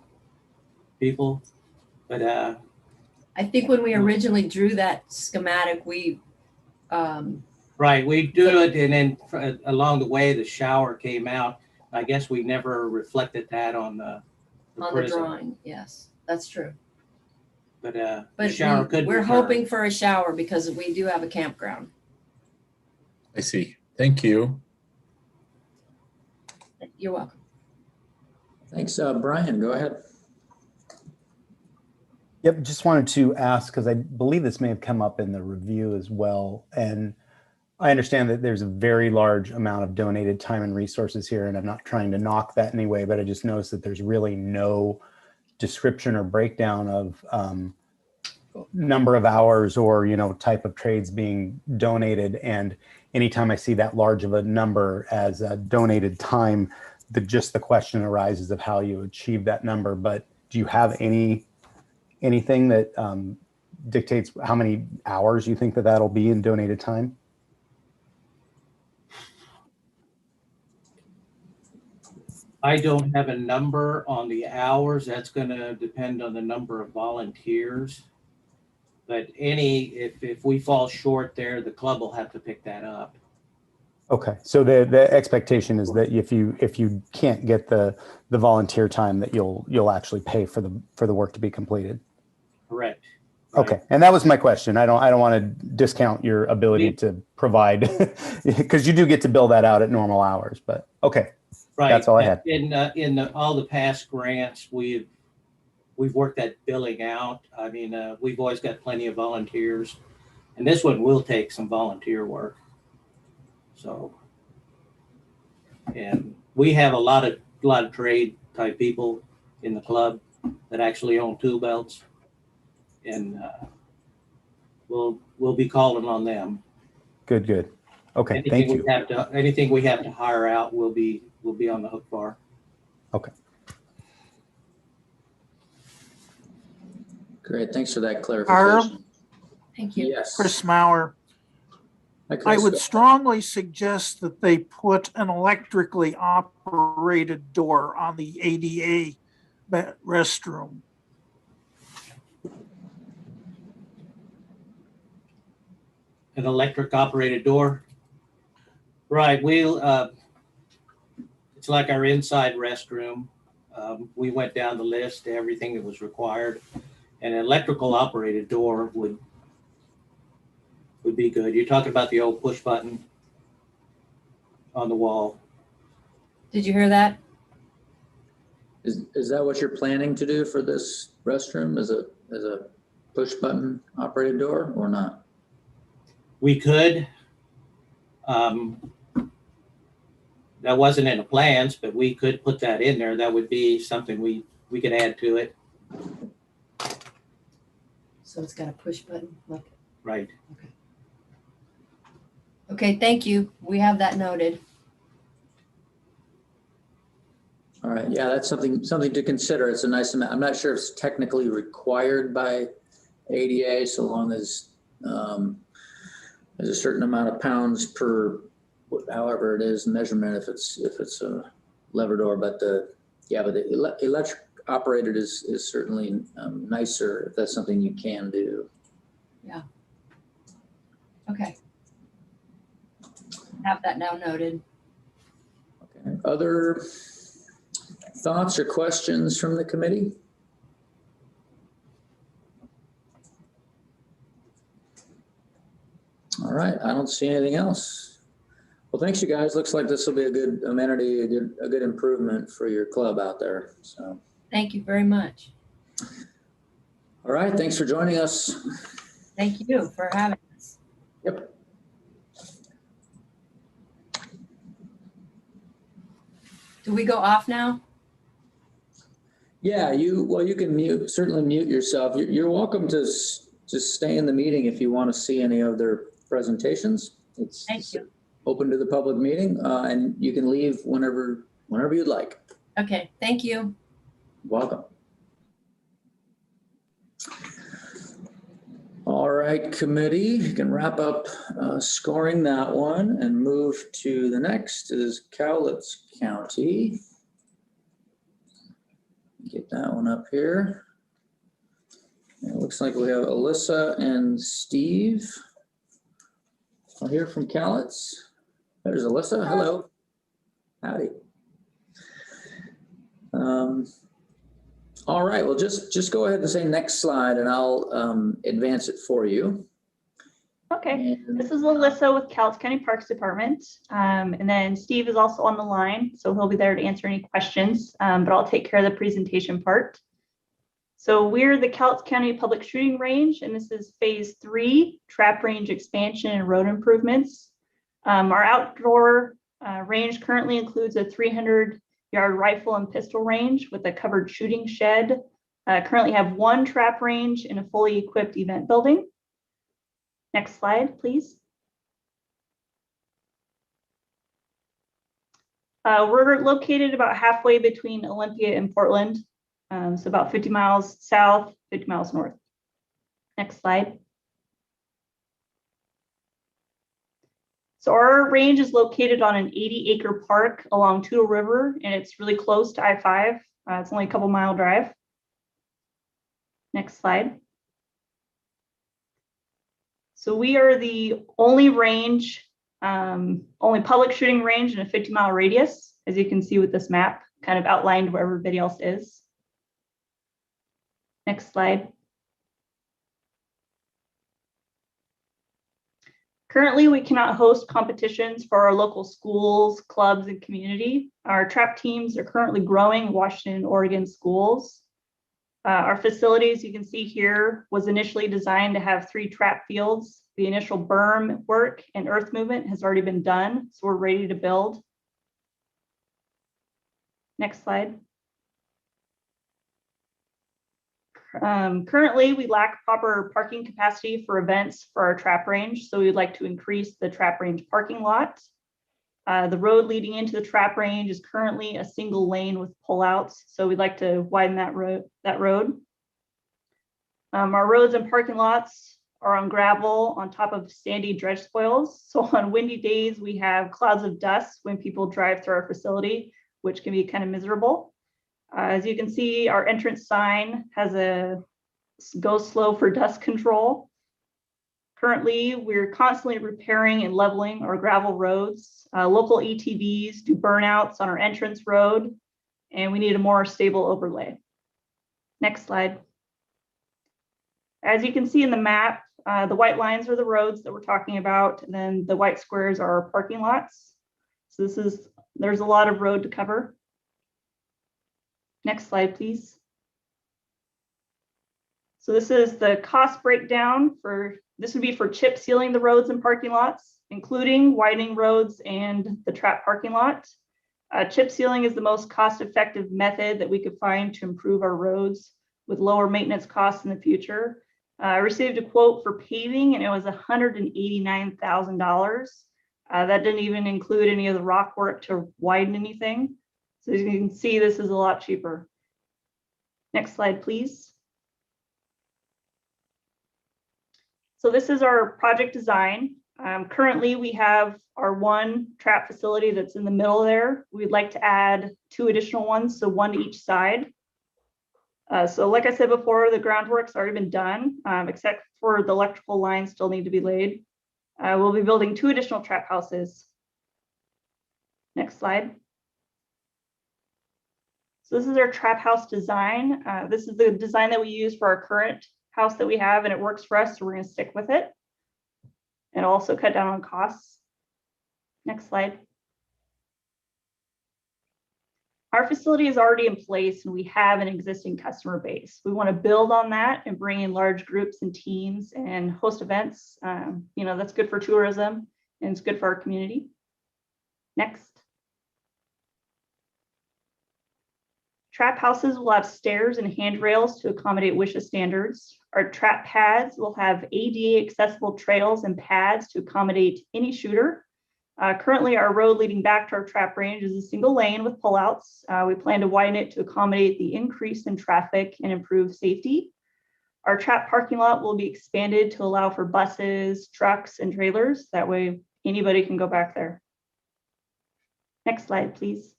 people. But I think when we originally drew that schematic, we right, we do it, and then along the way, the shower came out. I guess we never reflected that on the prism. drawing. Yes, that's true. But the But shower could we're return. hoping for a shower because we do have a campground. I see. Thank you. You're welcome. Thanks, Brian. Go ahead. Yep, just wanted to ask, because I believe this may have come up in the review as well. And I understand that there's a very large amount of donated time and resources here, and I'm not trying to knock that in any way, but I just noticed that there's really no description or breakdown of number of hours or, type of trades being donated. And anytime I see that large of a number as a donated time, just the question arises of how you achieve that number. But do you have anything that dictates how many hours you think that'll be in donated time? I don't have a number on the hours. That's going to depend on the number of volunteers. But if we fall short there, the club will have to pick that up. Okay, so the expectation is that if you can't get the volunteer time, that you'll actually pay for the work to be completed. Correct. Right. Okay, and that was my question. I don't want to discount your ability to provide, because you do get to bill that out at normal hours. But okay, right. That's all I had. In all the past grants, we've worked that billing out. I mean, we've always got plenty of volunteers. And this one will take some volunteer work. So, and we have a lot of trade type people in the club that actually own tool belts, and we'll be calling on them. Good. Okay, thank you. Anything we have to hire out, we'll be on the hook for. Okay. Great, thanks for that clarification. Thank you. Yes. Chris Mauer. Hi, Chris. I would strongly suggest that they put an electrically operated door on the ADA restroom. An electric operated door. Right, it's like our inside restroom. We went down the list, everything that was required. An electrical operated door would be good. You're talking about the old push button on the wall. Did you hear that? Is that what you're planning to do for this restroom? Is a push button operated door or not? We could. That wasn't in the plans, but we could put that in there. That would be something we could add to it. So it's got a push button. Look. Right. Okay, thank you. We have that noted. All right, yeah, that's something to consider. It's a nice amount. I'm not sure if it's technically required by ADA, so long as there's a certain amount of pounds per, however it is, measurement if it's a lever door. But the electric operated is certainly nicer if that's something you can do. Yeah. Okay. Have that now noted. Okay. Other thoughts or questions from the committee? All right, I don't see anything else. Well, thanks you guys. Looks like this will be a good amenity, a good improvement for your club out there. So Thank you very much. all right, thanks for joining us. Thank you for having us. Yep. Do we go off now? Yeah, you can certainly mute yourself. You're welcome to just stay in the meeting if you want to see any of their presentations. Thank you. Open to the public meeting, and you can leave whenever you'd like. Okay, thank you. Welcome. All right, committee, you can wrap up scoring that one and move to the next is Cowlitz County. Get that one up here. It looks like we have Alyssa and Steve. I'll hear from Cowlitz. There's Alyssa. Hello. Howdy. All right. Well, just go ahead and say next slide, and I'll advance it for you. Okay. This is Alyssa with Cowlitz County Parks Department, and then Steve is also on the line, so he'll be there to answer any questions. But I'll take care of the presentation part. So we're the Cowlitz County Public Shooting Range, and this is phase 3, trap range expansion and road improvements. Our outdoor range currently includes a 300-yard rifle and pistol range with a covered shooting shed. Currently have 1 trap range in a fully equipped event building. Next slide, please. We're located about halfway between Olympia and Portland. So about 50 miles south, 50 miles north. Next slide. So our range is located on an 80-acre park along Toutle River, and it's really close to I-5. It's only a couple mile drive. Next slide. So we are the only range, only public shooting range in a 50-mile radius, as you can see with this map, kind of outlined where everybody else is. Next slide. Currently, we cannot host competitions for our local schools, clubs, and community. Our trap teams are currently growing in Washington and Oregon schools. Our facility, as you can see here, was initially designed to have 3 trap fields. The initial berm work and earth movement has already been done, so we're ready to build. Next slide. Currently, we lack proper parking capacity for events for our trap range, so we'd like to increase the trap range parking lot. The road leading into the trap range is currently a single lane with pullouts, so we'd like to widen that road. Our roads and parking lots are on gravel on top of sandy dredge spoils. So on windy days, we have clouds of dust when people drive through our facility, which can be kind of miserable. As you can see, our entrance sign has a go slow for dust control. Currently, we're constantly repairing and leveling our gravel roads. Local ATVs do burnouts on our entrance road, and we need a more stable overlay. Next slide. As you can see in the map, the white lines are the roads that we're talking about, and then the white squares are our parking lots. So there's a lot of road to cover. Next slide, please. So this is the cost breakdown this would be for chip sealing the roads and parking lots, including widening roads and the trap parking lot. Chip sealing is the most cost-effective method that we could find to improve our roads with lower maintenance costs in the future. I received a quote for paving and it was $189,000. That didn't even include any of the rock work to widen anything. So as you can see, this is a lot cheaper. Next slide, please. So this is our project design. Currently, we have our 1 trap facility that's in the middle there. We'd like to add 2 additional ones, so 1 to each side. So like I said before, the groundwork's already been done, except for the electrical lines still need to be laid. We'll be building 2 additional trap houses. Next slide. So this is our trap house design. This is the design that we use for our current house that we have, and it works for us, so we're going to stick with it and also cut down on costs. Next slide. Our facility is already in place and we have an existing customer base. We want to build on that and bring in large groups and teams and host events. That's good for tourism and it's good for our community. Next. Trap houses will have stairs and handrails to accommodate WSHA standards. Our trap pads will have ADA accessible trails and pads to accommodate any shooter. Currently, our road leading back to our trap range is a single lane with pullouts. We plan to widen it to accommodate the increase in traffic and improve safety. Our trap parking lot will be expanded to allow for buses, trucks, and trailers. That way, anybody can go back there. Next slide, please.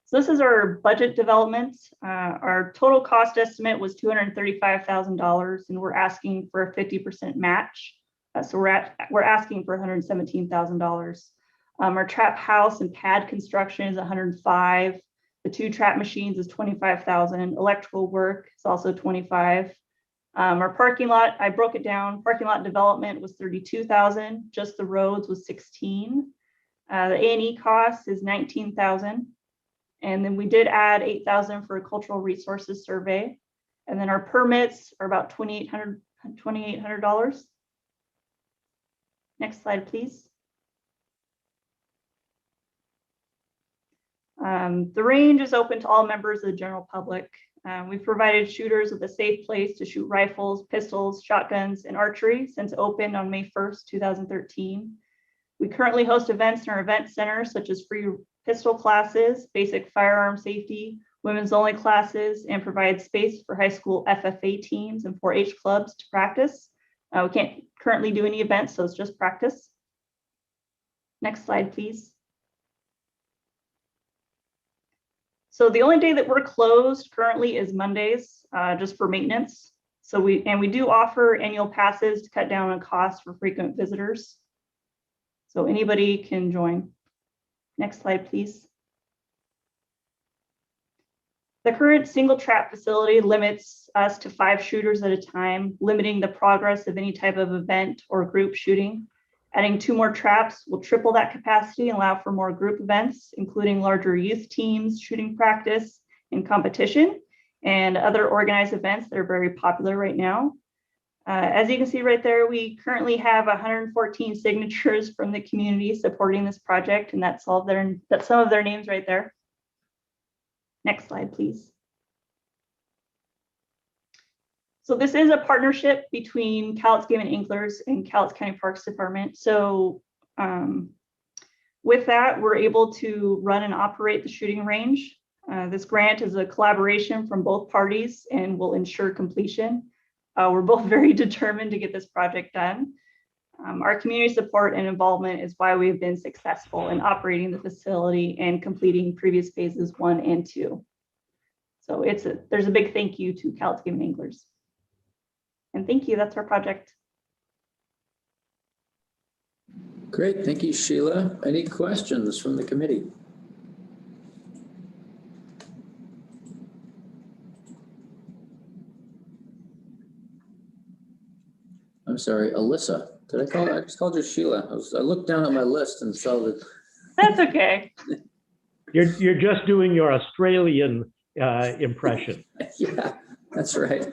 So this is our budget development. Our total cost estimate was $235,000, and we're asking for a 50% match. So we're asking for $117,000. Our trap house and pad construction is $105,000. The 2 trap machines is $25,000. Electrical work is also $25,000. Our parking lot, I broke it down. Parking lot development was $32,000. Just the roads was $16,000. The A&E cost is $19,000. And then we did add $8,000 for a cultural resources survey. And then our permits are about $2,800. Next slide, please. The range is open to all members of the general public. We've provided shooters with a safe place to shoot rifles, pistols, shotguns, and archery since it opened on May 1st, 2013. We currently host events in our event center, such as free pistol classes, basic firearm safety, women's only classes, and provide space for high school FFA teams and 4-H clubs to practice. We can't currently do any events, so it's just practice. Next slide, please. So the only day that we're closed currently is Mondays, just for maintenance. So we do offer annual passes to cut down on costs for frequent visitors. So anybody can join. Next slide, please. The current single trap facility limits us to 5 shooters at a time, limiting the progress of any type of event or group shooting. Adding 2 more traps will triple that capacity and allow for more group events, including larger youth teams, shooting practice, in competition and other organized events that are very popular right now. As you can see right there, we currently have 114 signatures from the community supporting this project, and that's some of their names right there. Next slide, please. So this is a partnership between Cowlitz Game and Anglers and Cowlitz County Parks Department. So with that, we're able to run and operate the shooting range. This grant is a collaboration from both parties and will ensure completion. We're both very determined to get this project done. Our community support and involvement is why we've been successful in operating the facility and completing previous phases 1 and 2. So there's a big thank you to Cowlitz Game and Anglers. And thank you, that's our project. Great, thank you, Sheila. Any questions from the committee? I'm sorry, Alyssa. I just called you Sheila. I looked down at my list and saw that. That's okay. You're just doing your Australian impression. Yeah, that's right.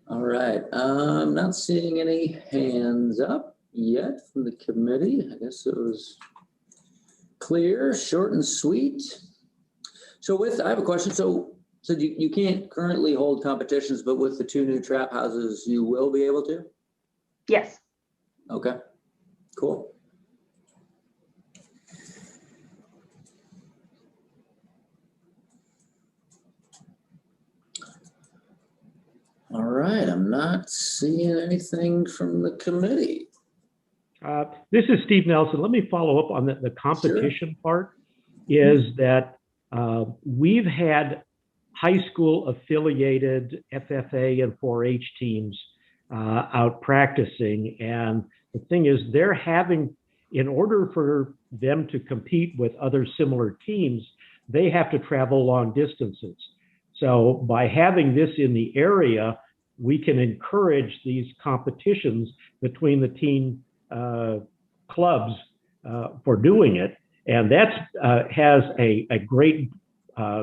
All right, I'm not seeing any hands up yet from the committee. I guess it was clear, short and sweet. So I have a question. So you can't currently hold competitions, but with the 2 new trap houses, you will be able to? Yes. Okay, cool. All right, I'm not seeing anything from the committee. This is Steve Nelson. Let me follow up on the competition part. Is that we've had high school affiliated FFA and 4-H teams out practicing. And the thing is, in order for them to compete with other similar teams, they have to travel long distances. So by having this in the area, we can encourage these competitions between the team clubs for doing it. And that has a great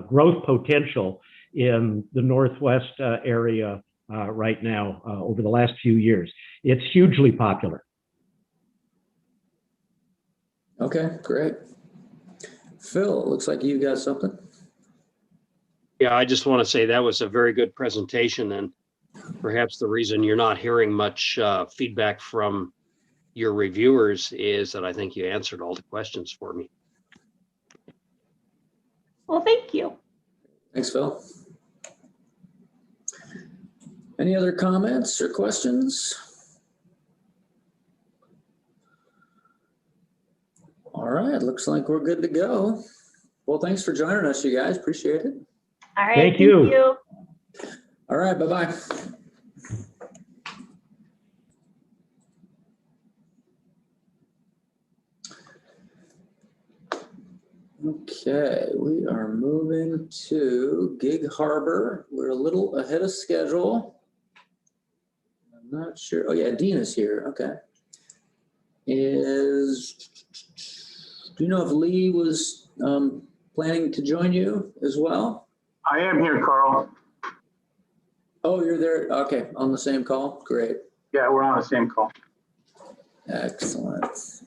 growth potential in the Northwest area right now over the last few years. It's hugely popular. Okay, great. Phil, it looks like you got something. Yeah, I just want to say that was a very good presentation, and perhaps the reason you're not hearing much feedback from your reviewers is that I think you answered all the questions for me. Well, thank you. Thanks, Phil. Any other comments or questions? All right, looks like we're good to go. Well, thanks for joining us, you guys. Appreciate it. All right, Thank you. All right, bye-bye. Okay, we are moving to Gig Harbor. We're a little ahead of schedule. I'm not sure. Oh yeah, Dean is here. Okay. Do you know if Lee was planning to join you as well? I am here, Carl. Oh, you're there. Okay, on the same call. Great. Yeah, we're on the same call. Excellent.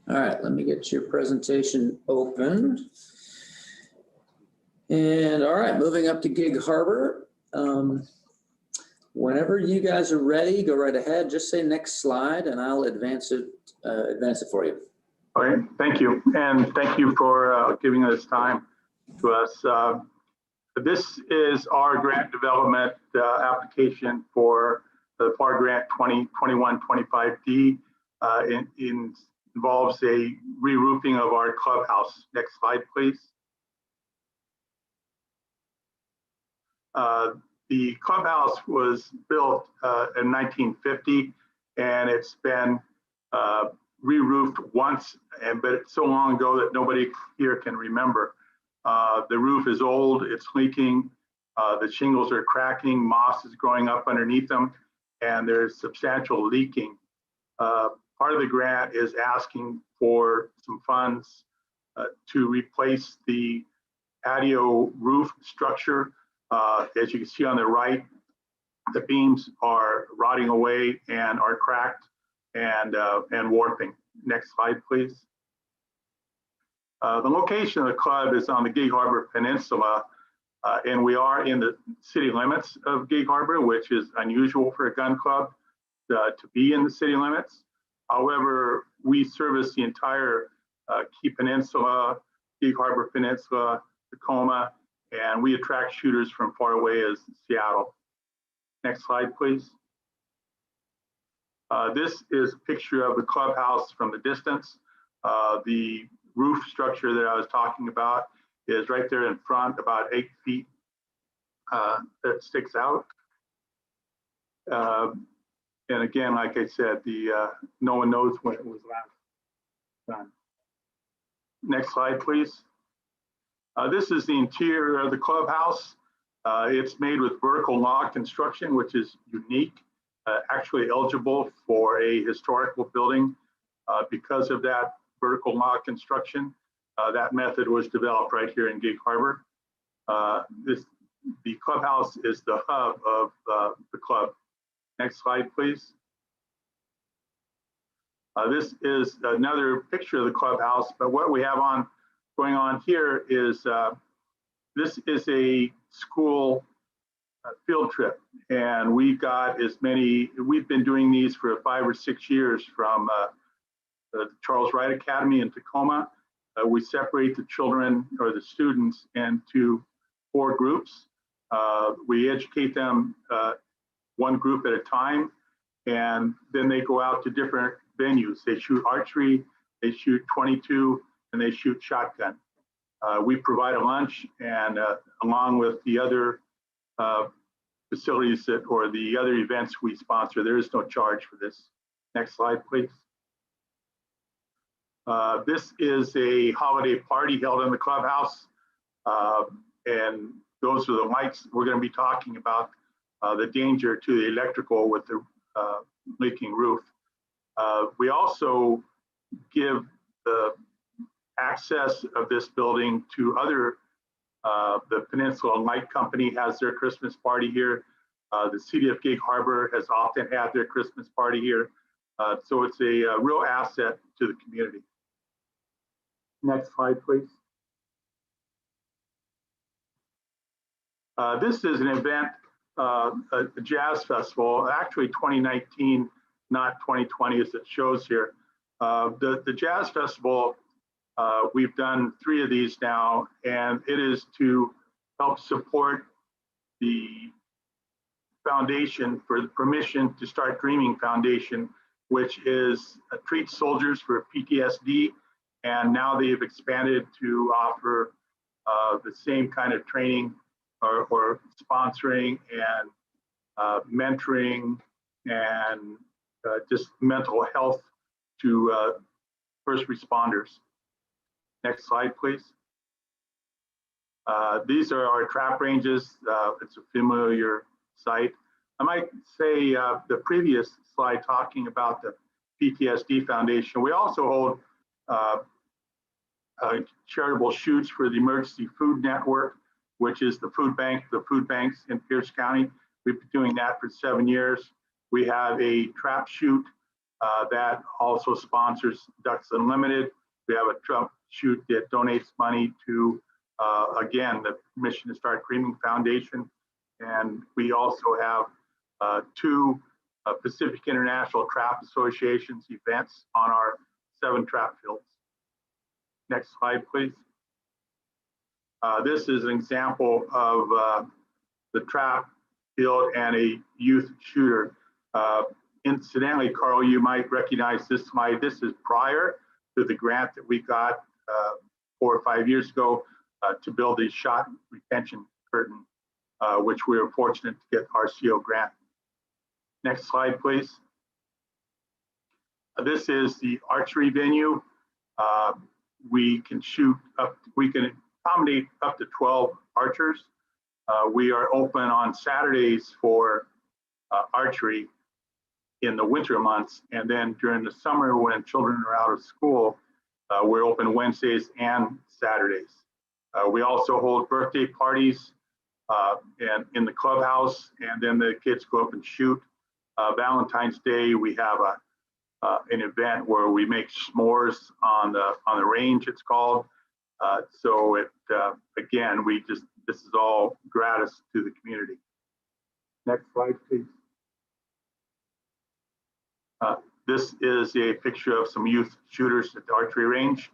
All right, let me get your presentation opened. And all right, moving up to Gig Harbor. Whenever you guys are ready, go right ahead. Just say next slide and I'll advance it for you. Okay, thank you. And thank you for giving this time to us. This is our grant development application for the FARR grant 2021-25D. Involves a re-roofing of our clubhouse. Next slide, please. The clubhouse was built in 1950, and it's been re-roofed once, but it's so long ago that nobody here can remember. The roof is old, it's leaking, the shingles are cracking, moss is growing up underneath them, and there's substantial leaking. Part of the grant is asking for some funds to replace the patio roof structure. As you can see on the right, the beams are rotting away and are cracked and warping. Next slide, please. The location of the club is on the Gig Harbor Peninsula, and we are in the city limits of Gig Harbor, which is unusual for a gun club to be in the city limits. However, we service the entire Key Peninsula, Gig Harbor Peninsula, Tacoma, and we attract shooters from far away as Seattle. Next slide, please. This is a picture of the clubhouse from the distance. The roof structure that I was talking about is right there in front, about 8 feet that sticks out. And again, like I said, no one knows when it was last done. Next slide, please. This is the interior of the clubhouse. It's made with vertical log construction, which is unique, actually eligible for a historical building because of that vertical log construction. That method was developed right here in Gig Harbor. The clubhouse is the hub of the club. Next slide, please. This is another picture of the clubhouse, but what we have going on here is this is a school field trip, and we've got we've been doing these for 5 or 6 years from the Charles Wright Academy in Tacoma. We separate the children or the students into 4 groups. We educate them one group at a time, and then they go out to different venues. They shoot archery, they shoot .22, and they shoot shotgun. We provide a lunch, and along with the other facilities or the other events we sponsor, there is no charge for this. Next slide, please. This is a holiday party held in the clubhouse, and those are the lights. We're going to be talking about the danger to the electrical with the leaking roof. We also give the access of this building to other, the Peninsula Light Company has their Christmas party here. The city of Gig Harbor has often had their Christmas party here. So it's a real asset to the community. Next slide, please. This is an event, a jazz festival, actually 2019, not 2020 as it shows here. The jazz festival, we've done 3 of these now, and it is to help support the foundation for the Permission to Start Dreaming Foundation, which is treats soldiers for PTSD, and now they've expanded to offer the same kind of training or sponsoring and mentoring and just mental health to first responders. Next slide, please. These are our trap ranges. It's a familiar site. I might say the previous slide talking about the PTSD Foundation. We also hold charitable shoots for the Emergency Food Network, which is the food banks in Pierce County. We've been doing that for 7 years. We have a trap shoot that also sponsors Ducks Unlimited. We have a trap shoot that donates money to, again, the Permission to Start Dreaming Foundation. And we also have 2 Pacific International Trap Associations events on our 7 trap fields. Next slide, please. This is an example of the trap field and a youth shooter. Incidentally, Carl, you might recognize this slide. This is prior to the grant that we got 4 or 5 years ago to build a shot retention curtain, which we were fortunate to get RCO grant. Next slide, please. This is the archery venue. We can accommodate up to 12 archers. We are open on Saturdays for archery in the winter months, and then during the summer when children are out of school, We're open Wednesdays and Saturdays. We also hold birthday parties and in the clubhouse, and then the kids go up and shoot. Valentine's Day, we have an event where we make s'mores on the range, it's called. So again, this is all gratis to the community. Next slide, please. This is a picture of some youth shooters at the archery range.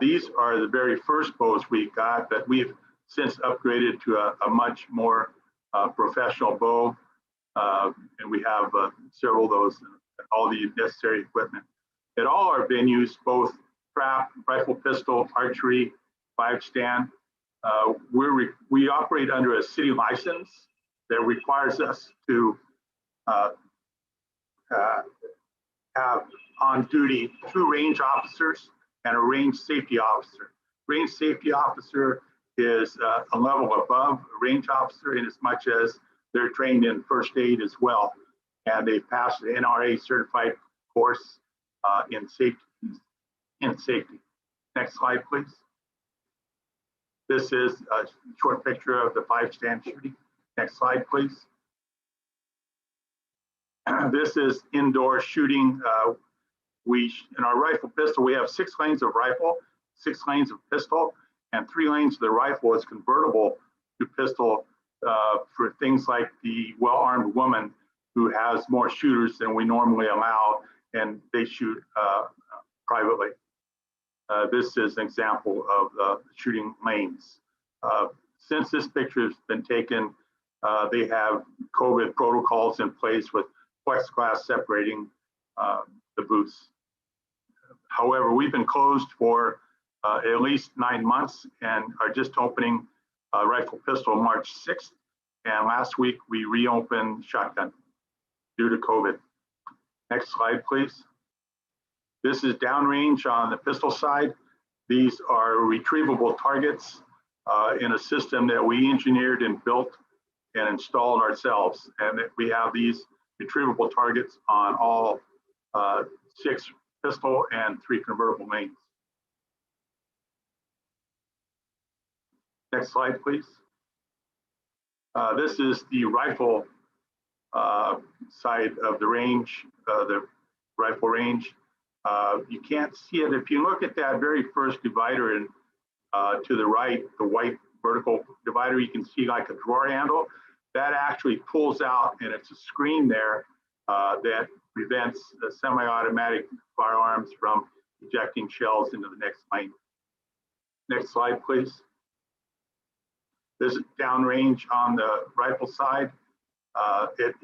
These are the very first bows we got, but we've since upgraded to a much more professional bow. And we have several of those, all the necessary equipment. At all our venues, both trap, rifle, pistol, archery, 5-stand, we operate under a city license that requires us to have on duty 2 range officers and a range safety officer. Range safety officer is a level above a range officer in as much as they're trained in first aid as well. And they passed the NRA certified course in safety. Next slide, please. This is a short picture of the 5-stand shooting. Next slide, please. This is indoor shooting. In our rifle pistol, we have 6 lanes of rifle, 6 lanes of pistol, and 3 lanes of the rifle is convertible to pistol for things like the well-armed woman who has more shooters than we normally allow, and they shoot privately. This is an example of the shooting lanes. Since this picture has been taken, they have COVID protocols in place with plexiglass separating the booths. However, we've been closed for at least 9 months and are just opening rifle pistol March 6th. And last week we reopened shotgun due to COVID. Next slide, please. This is downrange on the pistol side. These are retrievable targets in a system that we engineered and built and installed ourselves. And we have these retrievable targets on all 6 pistol and 3 convertible lanes. Next slide, please. This is the rifle side of the range, the rifle range. You can't see it. If you look at that very first divider and to the right, the white vertical divider, you can see like a drawer handle. That actually pulls out, and it's a screen there that prevents the semi-automatic firearms from ejecting shells into the next lane. Next slide, please. This is downrange on the rifle side. You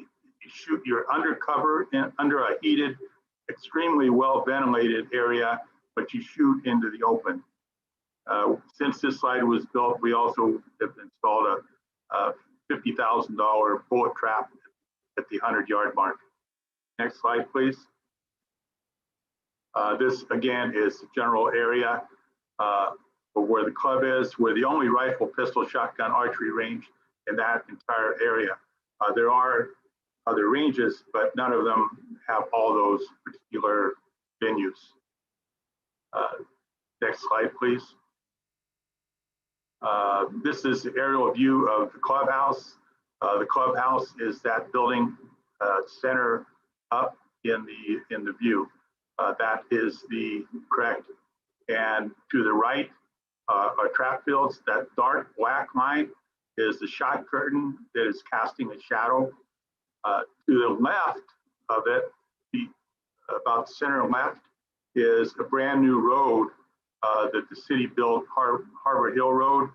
shoot your undercover under a heated, extremely well ventilated area, but you shoot into the open. Since this slide was built, we also have installed a $50,000 bullet trap at the 100-yard mark. Next slide, please. This again is the general area where the club is. We're the only rifle, pistol, shotgun, archery range in that entire area. There are other ranges, but none of them have all those particular venues. Next slide, please. This is the aerial view of the clubhouse. The clubhouse is that building center up in the view. That is the correct. And to the right are trap fields. That dark black line is the shot curtain that is casting a shadow. To the left of it, about center left, is a brand new road that the city built, Harbor Hill Road.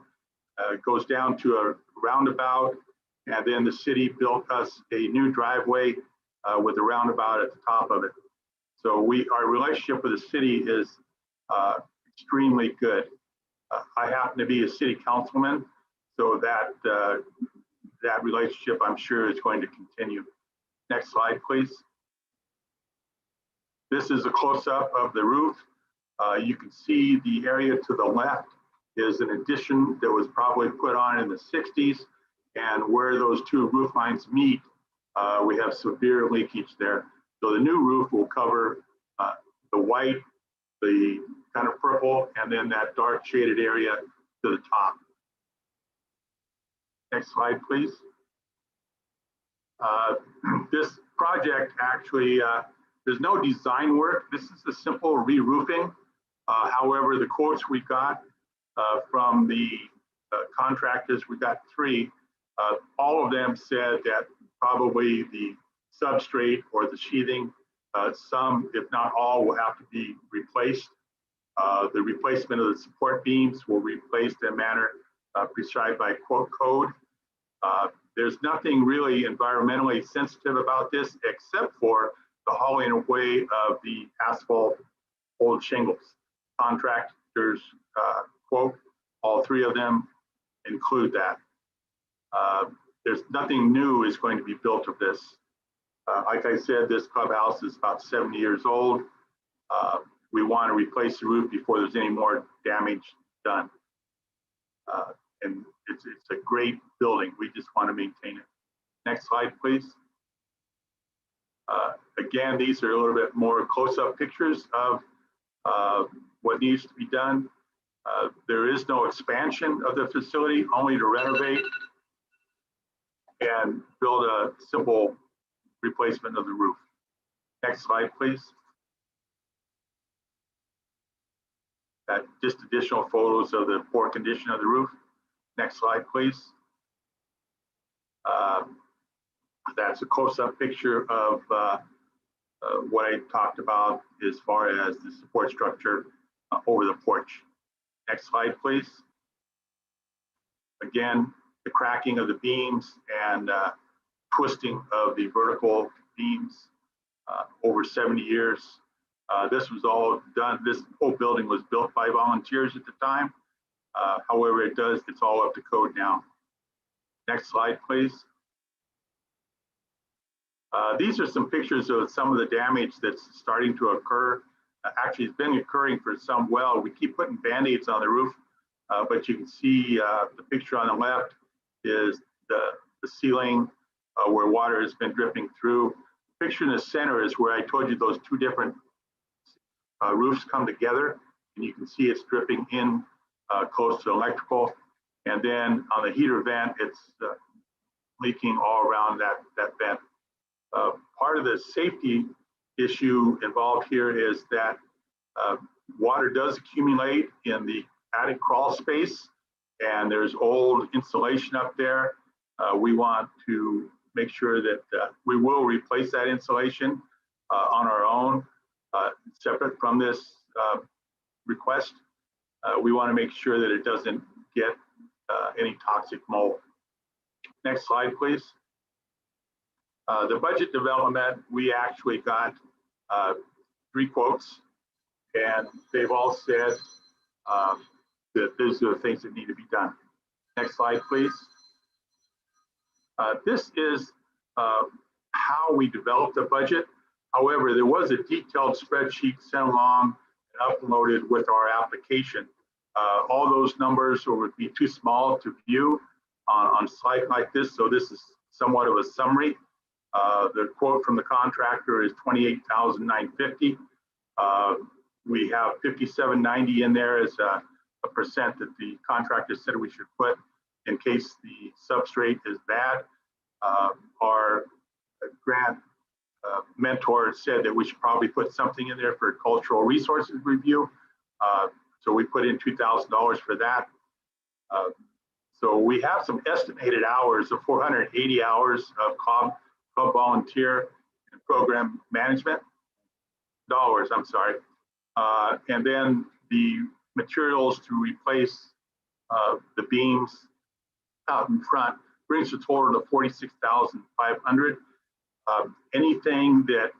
It goes down to a roundabout, and then the city built us a new driveway with a roundabout at the top of it. So our relationship with the city is extremely good. I happen to be a city councilman, so that relationship, I'm sure, is going to continue. Next slide, please. This is a close-up of the roof. You can see the area to the left is an addition that was probably put on in the 60s, and where those 2 roof lines meet, we have severe leakage there. So the new roof will cover the white, the kind of purple, and then that dark shaded area to the top. Next slide, please. This project actually, there's no design work. This is a simple re-roofing. However, the quotes we got from the contractors, we got 3. All of them said that probably the substrate or the sheathing, some, if not all, will have to be replaced. The replacement of the support beams will be replaced in a manner prescribed by quote code. There's nothing really environmentally sensitive about this except for the hauling away of the asphalt old shingles. Contractors quote, all 3 of them include that. There's nothing new is going to be built of this. Like I said, this clubhouse is about 70 years old. We want to replace the roof before there's any more damage done. And it's a great building. We just want to maintain it. Next slide, please. Again, these are a little bit more close-up pictures of what needs to be done. There is no expansion of the facility, only to renovate and build a simple replacement of the roof. Next slide, please. Just additional photos of the poor condition of the roof. Next slide, please. That's a close-up picture of what I talked about as far as the support structure over the porch. Next slide, please. Again, the cracking of the beams and twisting of the vertical beams over 70 years. This was all done, this whole building was built by volunteers at the time. However, it's all up to code now. Next slide, please. These are some pictures of some of the damage that's starting to occur. Actually, it's been occurring for some well. We keep putting Band-Aids on the roof, but you can see the picture on the left is the ceiling where water has been dripping through. The picture in the center is where I told you those 2 different roofs come together, and you can see it's dripping in close to electrical. And then on the heater vent, it's leaking all around that vent. Part of the safety issue involved here is that water does accumulate in the attic crawl space, and there's old insulation up there. We want to make sure that we will replace that insulation on our own, separate from this request. We want to make sure that it doesn't get any toxic mold. Next slide, please. The budget development, we actually got 3 quotes, and they've all said that these are the things that need to be done. Next slide, please. This is how we developed the budget. However, there was a detailed spreadsheet sent along and uploaded with our application. All those numbers would be too small to view on a slide like this, so this is somewhat of a summary. The quote from the contractor is $28,950. We have $57.90 in there as a percent that the contractor said we should put in case the substrate is bad. Our grant mentor said that we should probably put something in there for cultural resources review. So we put in $2,000 for that. So we have some estimated hours of 480 hours of club volunteer and program management dollars, I'm sorry. And then the materials to replace the beams out in front brings the total to 46,500. Anything that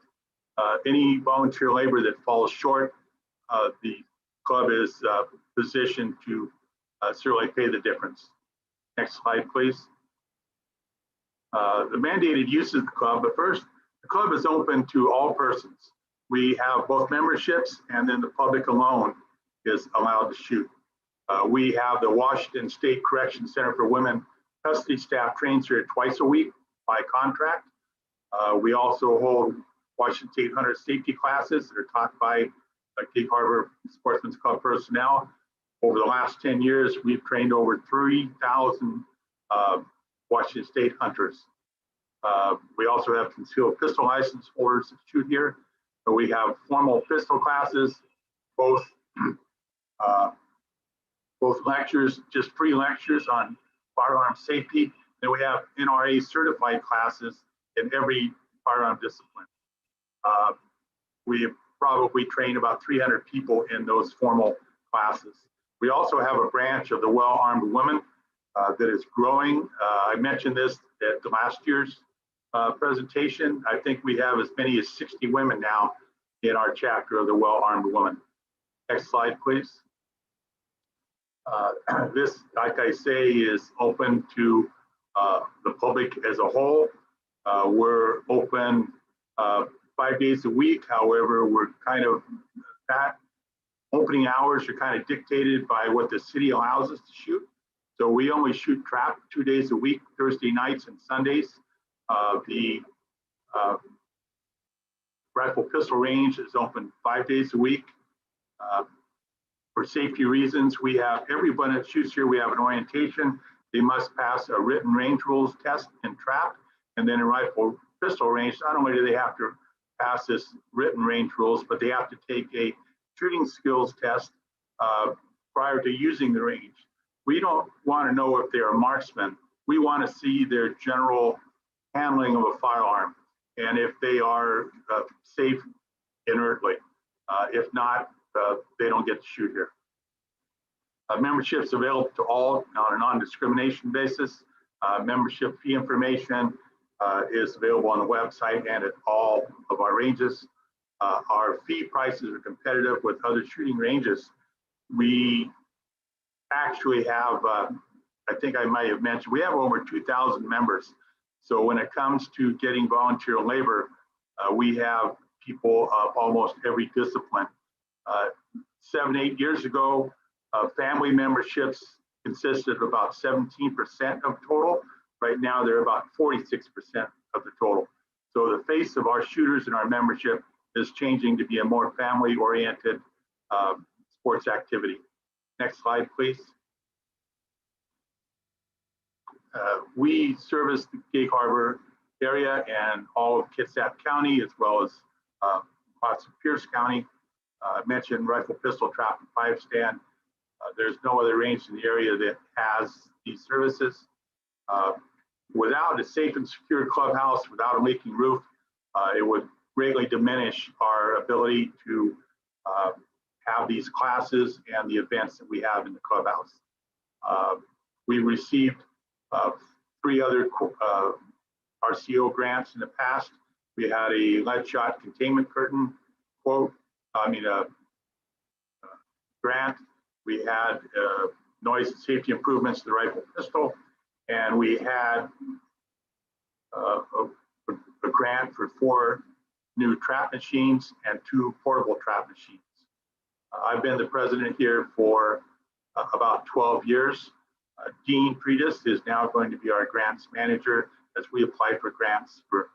any volunteer labor that falls short, the club is positioned to certainly pay the difference. Next slide, please. The mandated uses of the club, but first, the club is open to all persons. We have both memberships, and then the public alone is allowed to shoot. We have the Washington State Correction Center for Women custody staff trains here twice a week by contract. We also hold Washington State Hunter safety classes that are taught by Gig Harbor Sportsman's Club personnel. Over the last 10 years, we've trained over 3,000 Washington State hunters. We also have concealed pistol license holders that shoot here. So we have formal pistol classes, both lectures, just free lectures on firearm safety. Then we have NRA certified classes in every firearm discipline. We probably train about 300 people in those formal classes. We also have a branch of the well-armed women that is growing. I mentioned this at the last year's presentation. I think we have as many as 60 women now in our chapter of the well-armed women. Next slide, please. This, like I say, is open to the public as a whole. We're open 5 days a week. However, we're kind of, that opening hours are kind of dictated by what the city allows us to shoot. So we only shoot trap 2 days a week, Thursday nights and Sundays. The rifle pistol range is open 5 days a week. For safety reasons, we have everyone that shoots here, we have an orientation. They must pass a written range rules test in trap, and then in rifle pistol range, not only do they have to pass this written range rules, but they have to take a shooting skills test prior to using the range. We don't want to know if they're a marksman. We want to see their general handling of a firearm and if they are safe inertly. If not, they don't get to shoot here. Membership is available to all on a non-discrimination basis. Membership fee information is available on the website and at all of our ranges. Our fee prices are competitive with other shooting ranges. We actually have, I think I might have mentioned, we have over 2,000 members. So when it comes to getting volunteer labor, we have people of almost every discipline. 7, 8 years ago, family memberships consisted of about 17% of total. Right now, they're about 46% of the total. So the face of our shooters and our membership is changing to be a more family-oriented sports activity. Next slide, please. We service the Gig Harbor area and all of Kitsap County, as well as parts of Pierce County. I mentioned rifle, pistol, trap, and pipe stand. There's no other range in the area that has these services. Without a safe and secure clubhouse, without a leaking roof, it would greatly diminish our ability to have these classes and the events that we have in the clubhouse. We received 3 other RCO grants in the past. We had a lead shot containment curtain grant. We had noise and safety improvements to the rifle pistol, and we had a grant for 4 new trap machines and 2 portable trap machines. I've been the president here for about 12 years. Dean Predis is now going to be our grants manager as we apply for grants for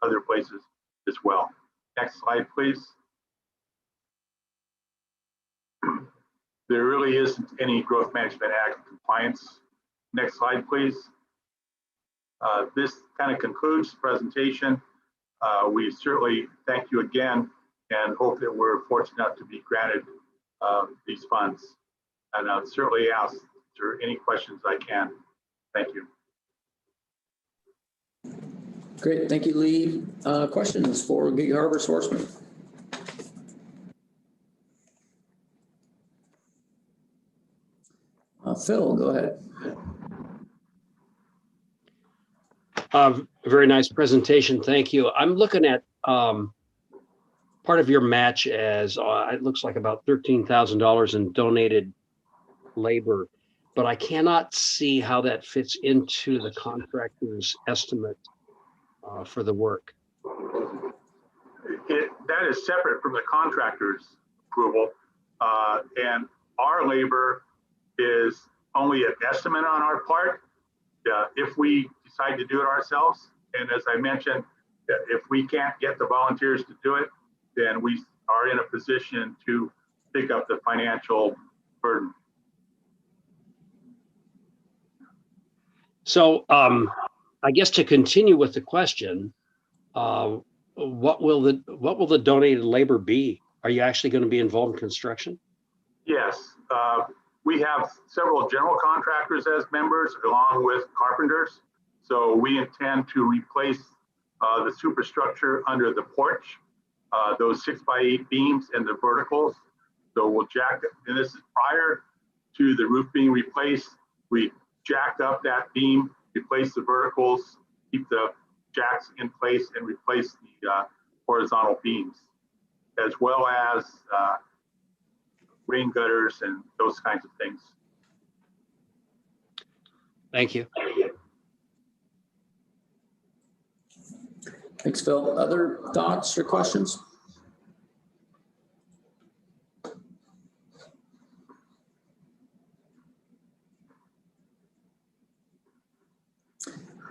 other places as well. Next slide, please. There really isn't any Growth Management Act compliance. Next slide, please. This kind of concludes the presentation. We certainly thank you again and hope that we're fortunate enough to be granted these funds. And I'll certainly ask for any questions I can. Thank you. Great, thank you, Lee. Questions for Gig Harbor Sportsman? Phil, go ahead. Very nice presentation. Thank you. I'm looking at part of your match as it looks like about $13,000 in donated labor, but I cannot see how that fits into the contractor's estimate for the work. That is separate from the contractor's approval, and our labor is only an estimate on our part. If we decide to do it ourselves, and as I mentioned, if we can't get the volunteers to do it, then we are in a position to pick up the financial burden. So I guess to continue with the question, what will the donated labor be? Are you actually going to be involved in construction? Yes, we have several general contractors as members along with carpenters. So we intend to replace the superstructure under the porch, those 6x8 beams and the verticals. So we'll jack it, and this is prior to the roof being replaced. We jacked up that beam, replace the verticals, keep the jacks in place, and replace the horizontal beams, as well as rain gutters and those kinds of things. Thank you. Thanks, Phil. Other thoughts or questions?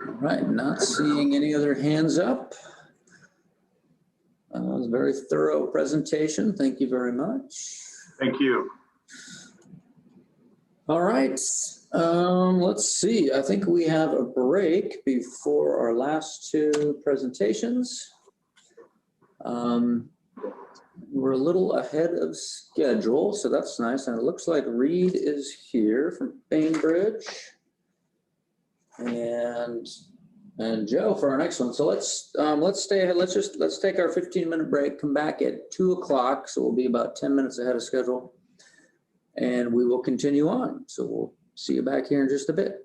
All right, not seeing any other hands up. That was a very thorough presentation. Thank you very much. Thank you. All right, let's see. I think we have a break before our last two presentations. We're a little ahead of schedule, so that's nice. And it looks like Reed is here from Bainbridge. And Joe for our next one. So let's stay ahead. Let's take our 15-minute break, come back at 2 o'clock. So we'll be about 10 minutes ahead of schedule. And we will continue on. So we'll see you back here in just a bit.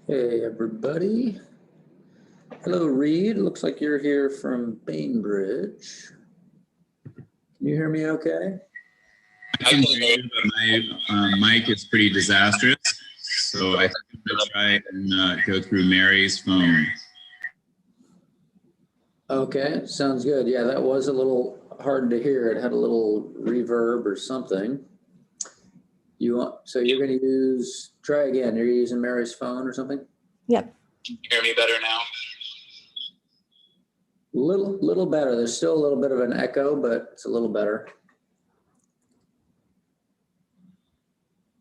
Hey, everybody. Hello, Reed. Looks like you're here from Bainbridge. Can you hear me okay? I can hear you, but my mic is pretty disastrous. So I think I'm gonna try and go through Mary's phone. Okay, sounds good. Yeah, that was a little hard to hear. It had a little reverb or something. So you're gonna try again. You're using Mary's phone or something? Yep. Can you hear me better now? Little better. There's still a little bit of an echo, but it's a little better.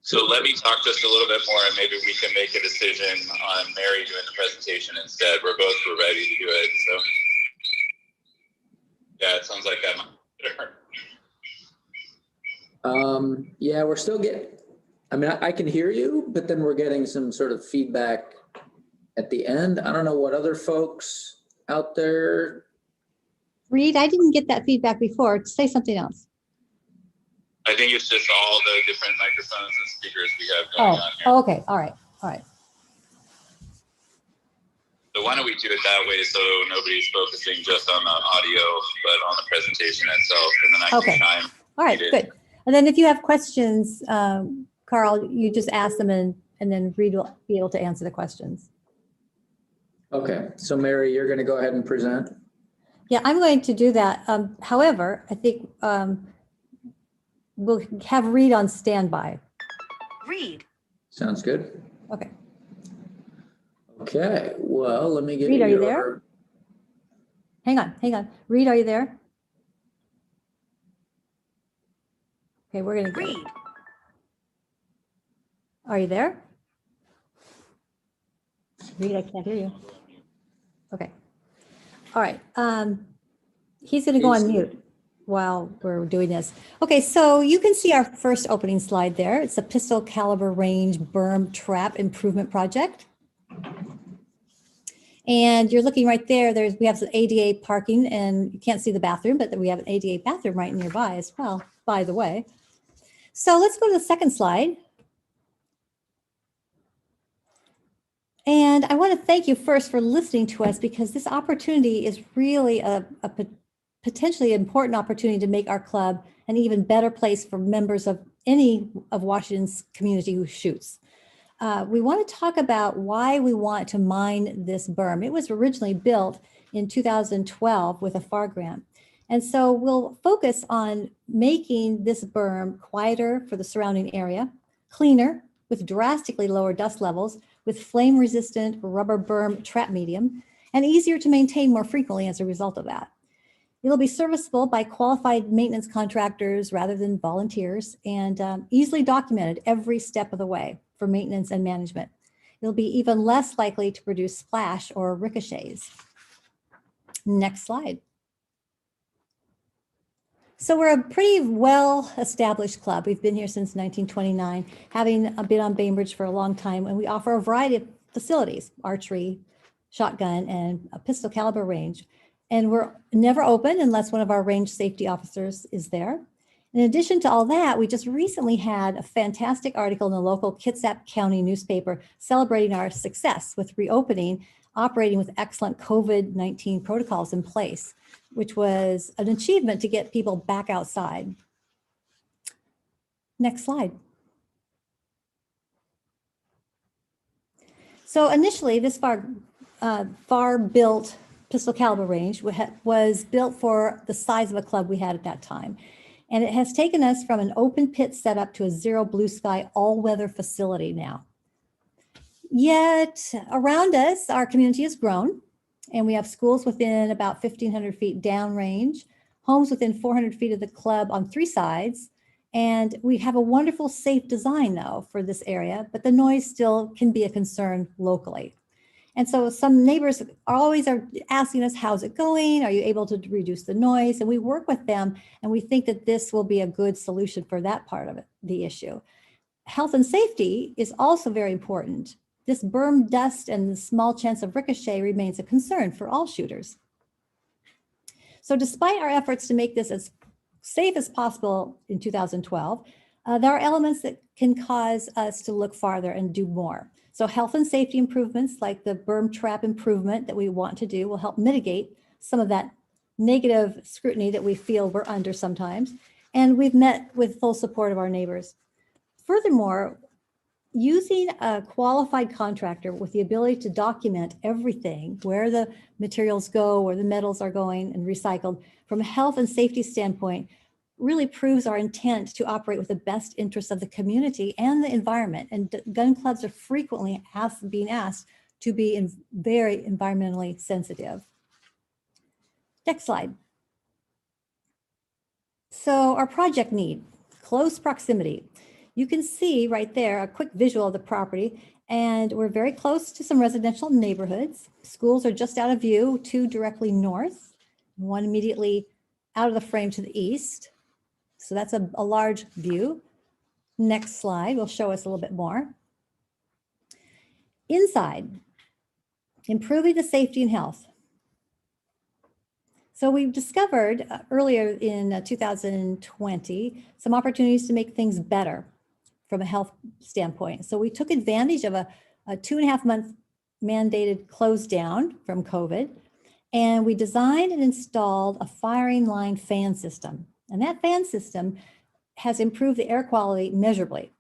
So let me talk just a little bit more and maybe we can make a decision on Mary doing the presentation instead. We're ready to do it. So yeah, it sounds like I'm better. Yeah, we're still I can hear you, but then we're getting some sort of feedback at the end. I don't know what other folks out there. Reed, I didn't get that feedback before. Say something else. I think it's just all the different microphones and speakers we have going on here. Oh, okay. All right. All right. So why don't we do it that way so nobody's focusing just on the audio, but on the presentation itself, and then I can chime. All right, good. And then if you have questions, Carl, you just ask them and then Reed will be able to answer the questions. Okay, so Mary, you're going to go ahead and present. Yeah, I'm going to do that. However, I think we'll have Reed on standby. Reed. Sounds good. Okay. Okay, well, let me get Reed, are you there? Hang on. Reed, are you there? Okay, we're going to Reed. Are you there? Reed, I can't hear you. Okay. All right. He's going to go on mute while we're doing this. Okay, so you can see our first opening slide there. It's a pistol caliber range berm trap improvement project. And you're looking right there. We have some ADA parking, and you can't see the bathroom, but we have an ADA bathroom right nearby as well, by the way. So let's go to the second slide. And I want to thank you first for listening to us, because this opportunity is really a potentially important opportunity to make our club an even better place for members of any of Washington's community who shoots. We want to talk about why we want to mine this berm. It was originally built in 2012 with a FARR grant. And so we'll focus on making this berm quieter for the surrounding area, cleaner with drastically lower dust levels, with flame resistant rubber berm trap medium, and easier to maintain more frequently as a result of that. It'll be serviceable by qualified maintenance contractors rather than volunteers, and easily documented every step of the way for maintenance and management. It'll be even less likely to produce splash or ricochets. Next slide. So we're a pretty well-established club. We've been here since 1929, having been on Bainbridge for a long time, and we offer a variety of facilities: archery, shotgun, and a pistol caliber range. And we're never open unless one of our range safety officers is there. In addition to all that, we just recently had a fantastic article in the local Kitsap County newspaper celebrating our success with reopening, operating with excellent COVID-19 protocols in place, which was an achievement to get people back outside. Next slide. So initially, this FARR built pistol caliber range was built for the size of a club we had at that time. And it has taken us from an open pit setup to a zero blue sky all-weather facility now. Yet around us, our community has grown, and we have schools within about 1,500 feet downrange, homes within 400 feet of the club on 3 sides. And we have a wonderful, safe design though for this area, but the noise still can be a concern locally. And so some neighbors are asking us, how's it going? Are you able to reduce the noise? And we work with them, and we think that this will be a good solution for that part of it, the issue. Health and safety is also very important. This berm dust and the small chance of ricochet remains a concern for all shooters. So despite our efforts to make this as safe as possible in 2012, there are elements that can cause us to look farther and do more. So health and safety improvements like the berm trap improvement that we want to do will help mitigate some of that negative scrutiny that we feel we're under sometimes. And we've met with full support of our neighbors. Furthermore, using a qualified contractor with the ability to document everything, where the materials go, where the metals are going and recycled, from a health and safety standpoint, really proves our intent to operate with the best interests of the community and the environment. And gun clubs are frequently being asked to be very environmentally sensitive. Next slide. So our project need, close proximity. You can see right there a quick visual of the property, and we're very close to some residential neighborhoods. Schools are just out of view, 2 directly north, 1 immediately out of the frame to the east. So that's a large view. Next slide will show us a little bit more. Inside, improving the safety and health. So we've discovered earlier in 2020 some opportunities to make things better from a health standpoint. So we took advantage of a 2.5-month mandated close down from COVID, and we designed and installed a firing line fan system. And that fan system has improved the air quality measurably.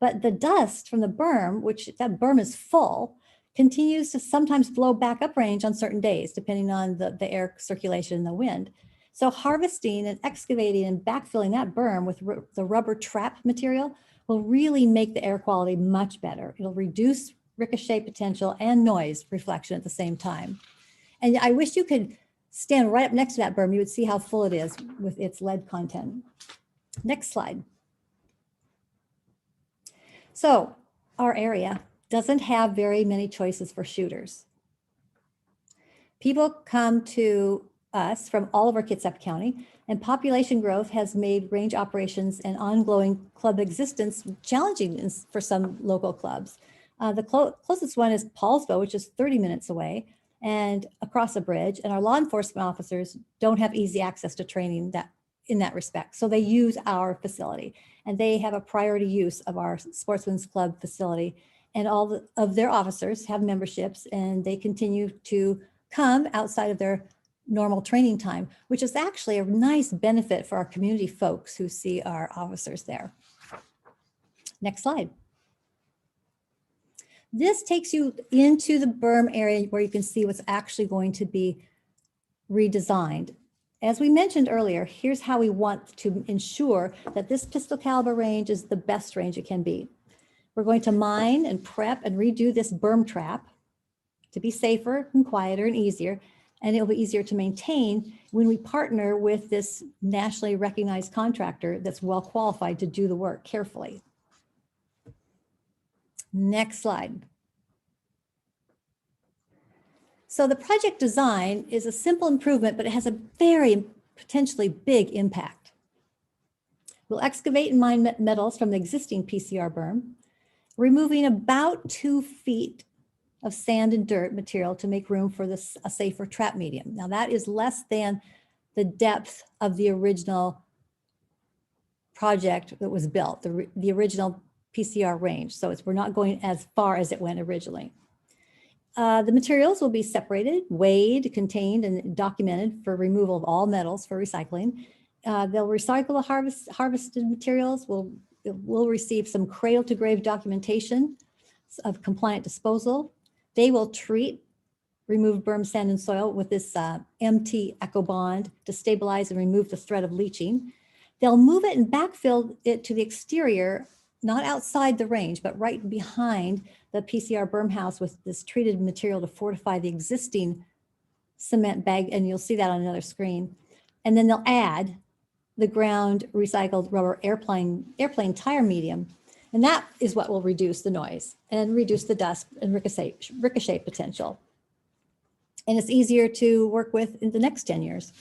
But the dust from the berm, which that berm is full, continues to sometimes blow back up range on certain days, depending on the air circulation and the wind. So harvesting and excavating and backfilling that berm with the rubber trap material will really make the air quality much better. It'll reduce ricochet potential and noise reflection at the same time. And I wish you could stand right up next to that berm. You would see how full it is with its lead content. Next slide. So our area doesn't have very many choices for shooters. People come to us from all over Kitsap County, and population growth has made range operations and ongoing club existence challenging for some local clubs. The closest one is Paulsville, which is 30 minutes away and across a bridge, and our law enforcement officers don't have easy access to training in that respect. So they use our facility, and they have a priority use of our Sportsman's Club facility, and all of their officers have memberships, and they continue to come outside of their normal training time, which is actually a nice benefit for our community folks who see our officers there. Next slide. This takes you into the berm area where you can see what's actually going to be redesigned. As we mentioned earlier, here's how we want to ensure that this pistol caliber range is the best range it can be. We're going to mine and prep and redo this berm trap to be safer and quieter and easier, and it'll be easier to maintain when we partner with this nationally recognized contractor that's well qualified to do the work carefully. Next slide. So the project design is a simple improvement, but it has a very potentially big impact. We'll excavate and mine metals from the existing PCR berm, removing about 2 feet of sand and dirt material to make room for a safer trap medium. Now that is less than the depth of the original project that was built, the original PCR range. So we're not going as far as it went originally. The materials will be separated, weighed, contained, and documented for removal of all metals for recycling. They'll recycle the harvested materials. We'll receive some cradle to grave documentation of compliant disposal. They will treat removed berm, sand, and soil with this MT Echo Bond to stabilize and remove the threat of leaching. They'll move it and backfill it to the exterior, not outside the range, but right behind the PCR berm house with this treated material to fortify the existing cement bag, and you'll see that on another screen. And then they'll add the ground recycled rubber airplane tire medium, and that is what will reduce the noise and reduce the dust and ricochet potential. And it's easier to work with in the next 10 years.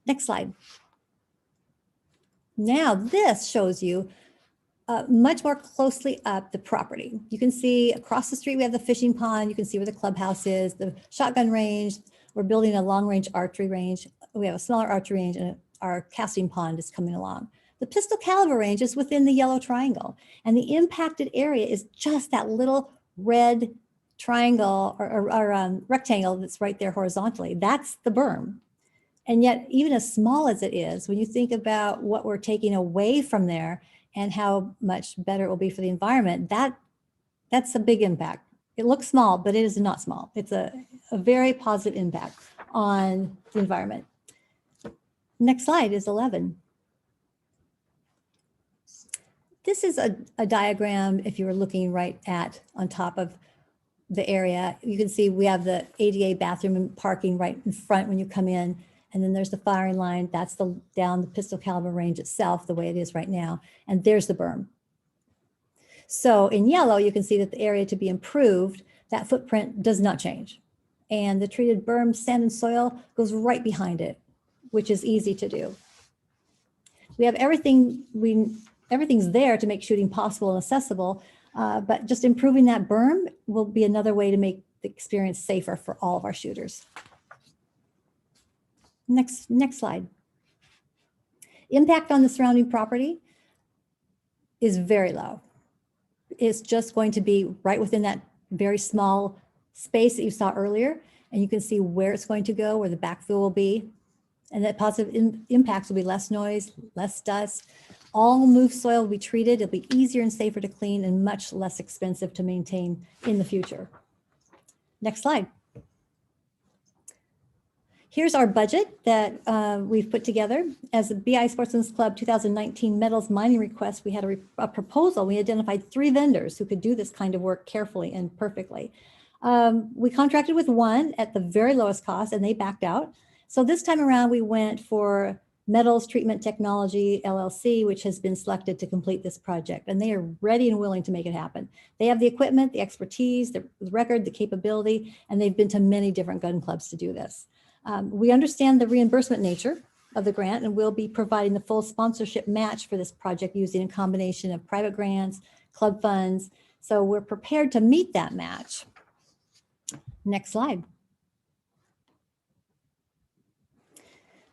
Next slide. Now this shows you much more closely up the property. You can see across the street, we have the fishing pond. You can see where the clubhouse is, the shotgun range. We're building a long range archery range. We have a smaller archery range, and our casting pond is coming along. The pistol caliber range is within the yellow triangle, and the impacted area is just that little red triangle or rectangle that's right there horizontally. That's the berm. And yet, even as small as it is, when you think about what we're taking away from there and how much better it will be for the environment, that's a big impact. It looks small, but it is not small. It's a very positive impact on the environment. Next slide is 11. This is a diagram, if you were looking right at on top of the area. You can see we have the ADA bathroom and parking right in front when you come in. And then there's the firing line. That's down the pistol caliber range itself, the way it is right now. And there's the berm. So in yellow, you can see that the area to be improved, that footprint does not change. And the treated berm, sand and soil goes right behind it, which is easy to do. We have everything's there to make shooting possible and accessible, but just improving that berm will be another way to make the experience safer for all of our shooters. Next slide. Impact on the surrounding property is very low. It's just going to be right within that very small space that you saw earlier, and you can see where it's going to go, where the backfill will be. And that positive impacts will be less noise, less dust. All moved soil will be treated. It'll be easier and safer to clean and much less expensive to maintain in the future. Next slide. Here's our budget that we've put together. As the BI Sportsman's Club 2019 Metals Mining Request, we had a proposal. We identified 3 vendors who could do this kind of work carefully and perfectly. We contracted with one at the very lowest cost, and they backed out. So this time around, we went for Metals Treatment Technology LLC, which has been selected to complete this project, and they are ready and willing to make it happen. They have the equipment, the expertise, the record, the capability, and they've been to many different gun clubs to do this. We understand the reimbursement nature of the grant, and we'll be providing the full sponsorship match for this project using a combination of private grants, club funds. So we're prepared to meet that match. Next slide.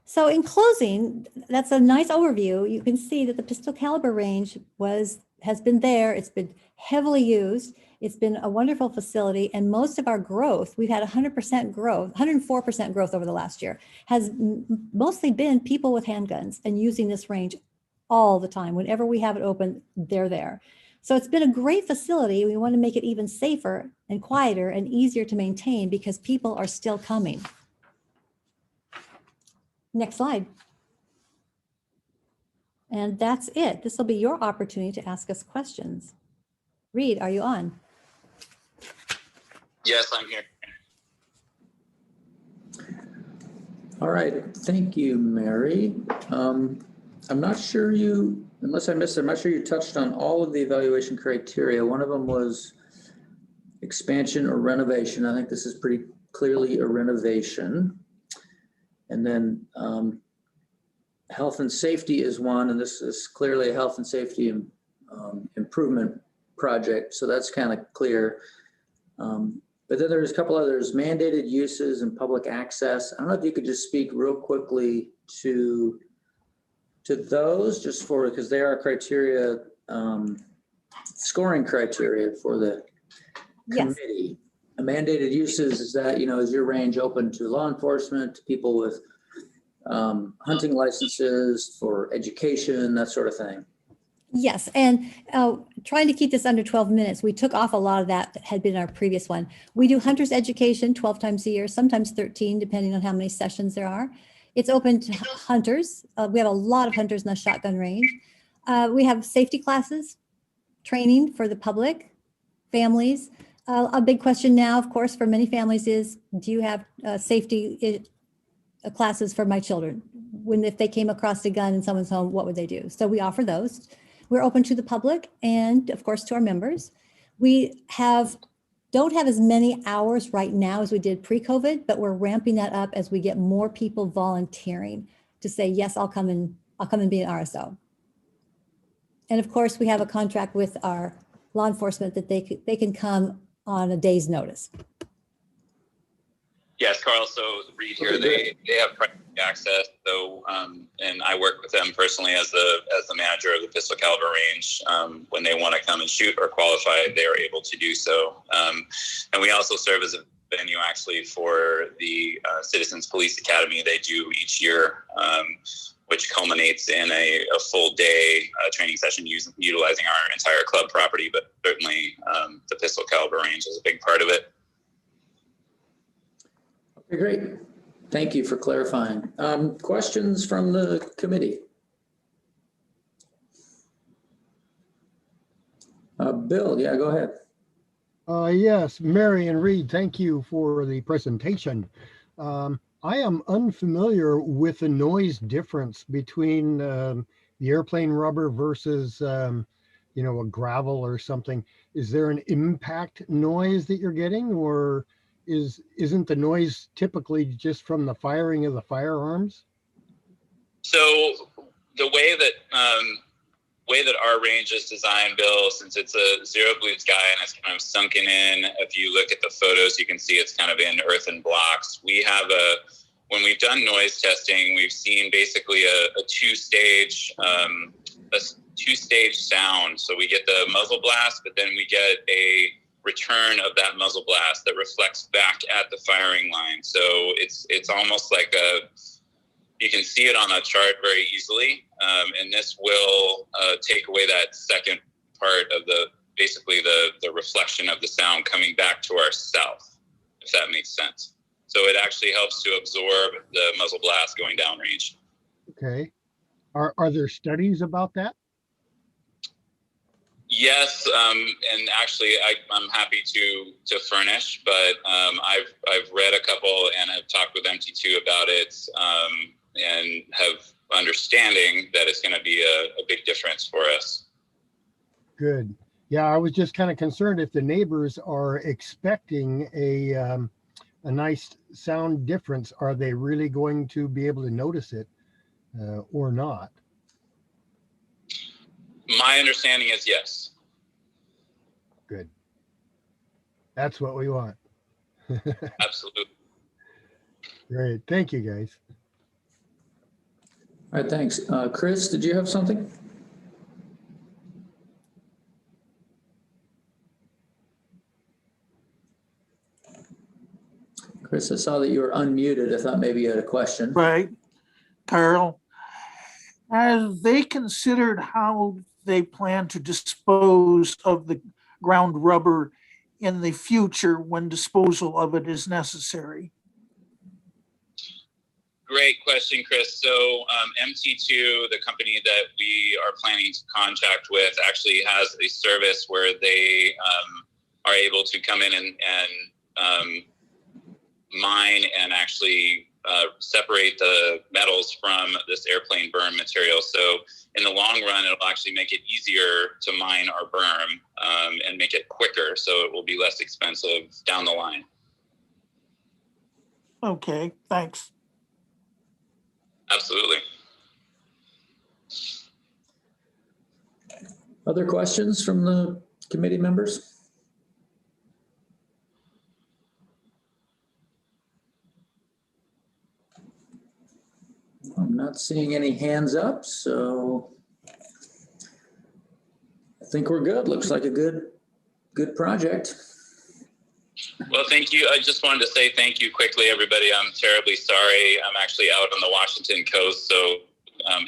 So in closing, that's a nice overview. You can see that the pistol caliber range has been there. It's been heavily used. It's been a wonderful facility, and most of our growth, we've had 100% growth, 104% growth over the last year, has mostly been people with handguns and using this range all the time. Whenever we have it open, they're there. So it's been a great facility. We want to make it even safer and quieter and easier to maintain because people are still coming. Next slide. And that's it. This will be your opportunity to ask us questions. Reed, are you on? Yes, I'm here. All right, thank you, Mary. I'm not sure unless I missed it, I'm not sure you touched on all of the evaluation criteria. One of them was expansion or renovation. I think this is pretty clearly a renovation. And then health and safety is one, and this is clearly a health and safety improvement project. So that's kind of clear. But then there's a couple others, mandated uses and public access. I don't know if you could just speak real quickly to those, just for, because they are criteria, scoring criteria for the committee. Yes. Mandated uses, is that, is your range open to law enforcement, to people with hunting licenses, for education, that sort of thing? Yes, and trying to keep this under 12 minutes, we took off a lot of that had been our previous one. We do hunter's education 12 times a year, sometimes 13, depending on how many sessions there are. It's open to hunters. We have a lot of hunters in the shotgun range. We have safety classes, training for the public, families. A big question now, of course, for many families is, do you have safety classes for my children? If they came across a gun in someone's home, what would they do? So we offer those. We're open to the public and, of course, to our members. We don't have as many hours right now as we did pre-COVID, but we're ramping that up as we get more people volunteering to say, yes, I'll come and be an RSO. And of course, we have a contract with our law enforcement that they can come on a day's notice. Yes, Carl. So Reed here, Okay, they have primary access. So, and I work with them personally as the manager of the pistol caliber range. When they want to come and shoot or qualify, they are able to do so. And we also serve as a venue actually for the Citizens Police Academy they do each year, which culminates in a full day training session utilizing our entire club property. But certainly the pistol caliber range is a big part of it. Okay, great. Thank you for clarifying. Questions from the committee? Bill, yeah, go ahead. Yes, Mary and Reed, thank you for the presentation. I am unfamiliar with the noise difference between the airplane rubber versus, you know, a gravel or something. Is there an impact noise that you're getting, or isn't the noise typically just from the firing of the firearms? So the way that our range is designed, Bill, since it's a zero blue sky and it's kind of sunken in, if you look at the photos, you can see it's kind of in earthen blocks. We have when we've done noise testing, we've seen basically a two-stage sound. So we get the muzzle blast, but then we get a return of that muzzle blast that reflects back at the firing line. So it's almost like you can see it on a chart very easily, and this will take away that second part of basically the reflection of the sound coming back to ourself, if that makes sense. So it actually helps to absorb the muzzle blast going downrange. Okay. Are there studies about that? Yes, and actually, I'm happy to furnish, but I've read a couple and I've talked with MT2 about it, and have understanding that it's going to be a big difference for us. Good. Yeah, I was just kind of concerned if the neighbors are expecting a nice sound difference, are they really going to be able to notice it or not? My understanding is yes. Good. That's what we want. Absolutely. Great. Thank you, guys. All right, thanks. Chris, did you have something? Chris, I saw that you were unmuted. I thought maybe you had a question. Right. Carl, have they considered how they plan to dispose of the ground rubber in the future when disposal of it is necessary? Great question, Chris. So MT2, the company that we are planning to contract with, actually has a service where they are able to come in and mine and actually separate the metals from this airplane berm material. So in the long run, it'll actually make it easier to mine our berm and make it quicker. So it will be less expensive down the line. Okay, thanks. Absolutely. Other questions from the committee members? I'm not seeing any hands up, so I think we're good. Looks like a good project. Well, thank you. I just wanted to say thank you quickly, everybody. I'm terribly sorry. I'm actually out on the Washington coast, so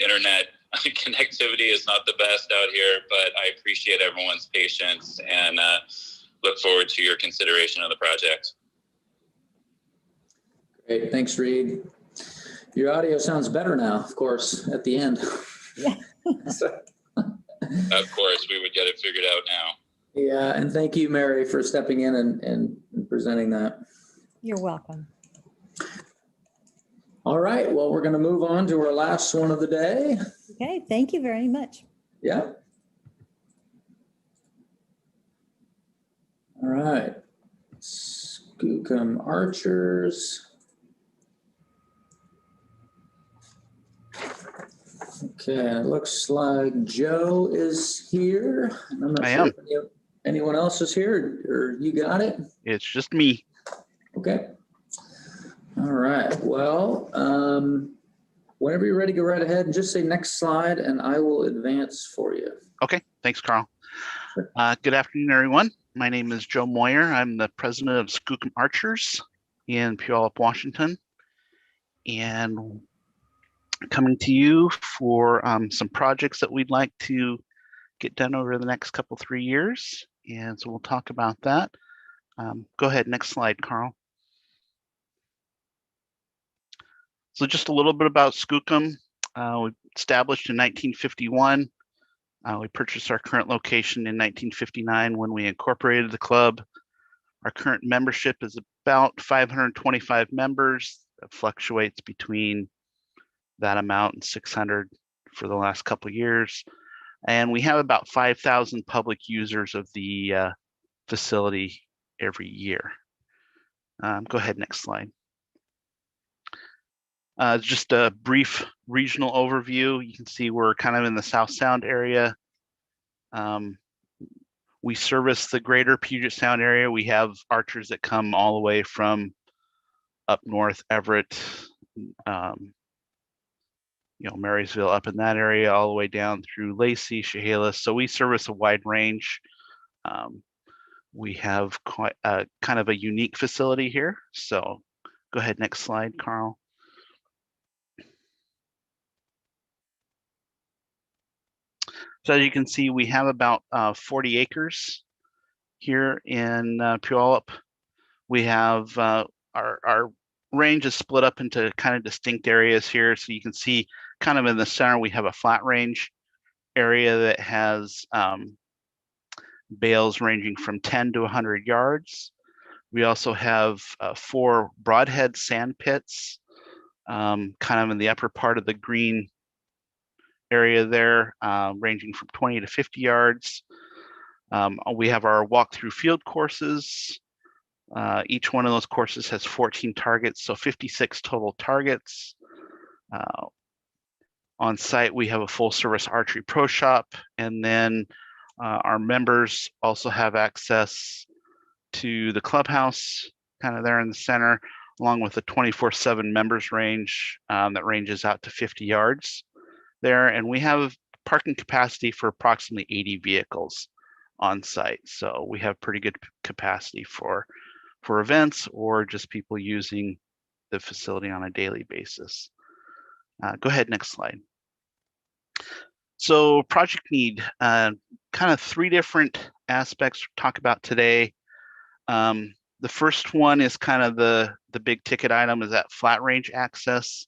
internet connectivity is not the best out here, but I appreciate everyone's patience and look forward to your consideration of the project. Great, thanks, Reed. Your audio sounds better now, of course, at the end. Yeah. Of course, we would get it figured out now. Yeah, and thank you, Mary, for stepping in and presenting that. You're welcome. All right, well, we're going to move on to our last one of the day. Okay, thank you very much. Yeah. All right. Skookum Archers. Okay, it looks like Joe is here. I'm not sure if anyone else is here, or you got it? It's just me. Okay. All right, well, whenever you're ready, go right ahead and just say next slide and I will advance for you. Okay, thanks, Carl. Good afternoon, everyone. My name is Joe Moyer. I'm the president of Skookum Archers in Puyallup, Washington, and coming to you for some projects that we'd like to get done over the next couple, 3 years. And so we'll talk about that. Go ahead, next slide, Carl. So just a little bit about Skookum. We established in 1951. We purchased our current location in 1959 when we incorporated the club. Our current membership is about 525 members. It fluctuates between that amount and 600 for the last couple of years. And we have about 5,000 public users of the facility every year. Go ahead, next slide. Just a brief regional overview. You can see we're kind of in the South Sound area. We service the greater Puget Sound area. We have archers that come all the way from up north, Everett, Marysville, up in that area, all the way down through Lacey, Chehalis. So we service a wide range. We have quite kind of a unique facility here. So go ahead, next slide, Carl. So as you can see, we have about 40 acres here in Puyallup. We have our range is split up into kind of distinct areas here. So you can see kind of in the center, we have a flat range area that has bales ranging from 10 to 100 yards. We also have 4 broadhead sand pits, kind of in the upper part of the green area there, ranging from 20 to 50 yards. We have our walkthrough field courses. Each one of those courses has 14 targets, so 56 total targets. On site, we have a full service archery pro shop, and then our members also have access to the clubhouse, kind of there in the center, along with a 24/7 members range that ranges out to 50 yards there. And we have parking capacity for approximately 80 vehicles on site. So we have pretty good capacity for events or just people using the facility on a daily basis. Go ahead, next slide. So project need, kind of 3 different aspects to talk about today. The first one is kind of the big ticket item, is that flat range access.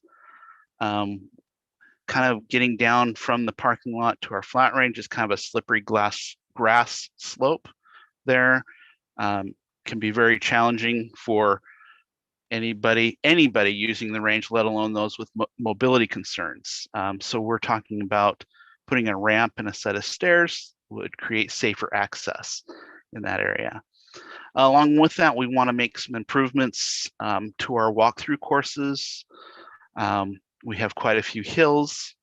Kind of getting down from the parking lot to our flat range is kind of a slippery grass slope there. Can be very challenging for anybody using the range, let alone those with mobility concerns. So we're talking about putting a ramp and a set of stairs would create safer access in that area. Along with that, we want to make some improvements to our walkthrough courses. We have quite a few hills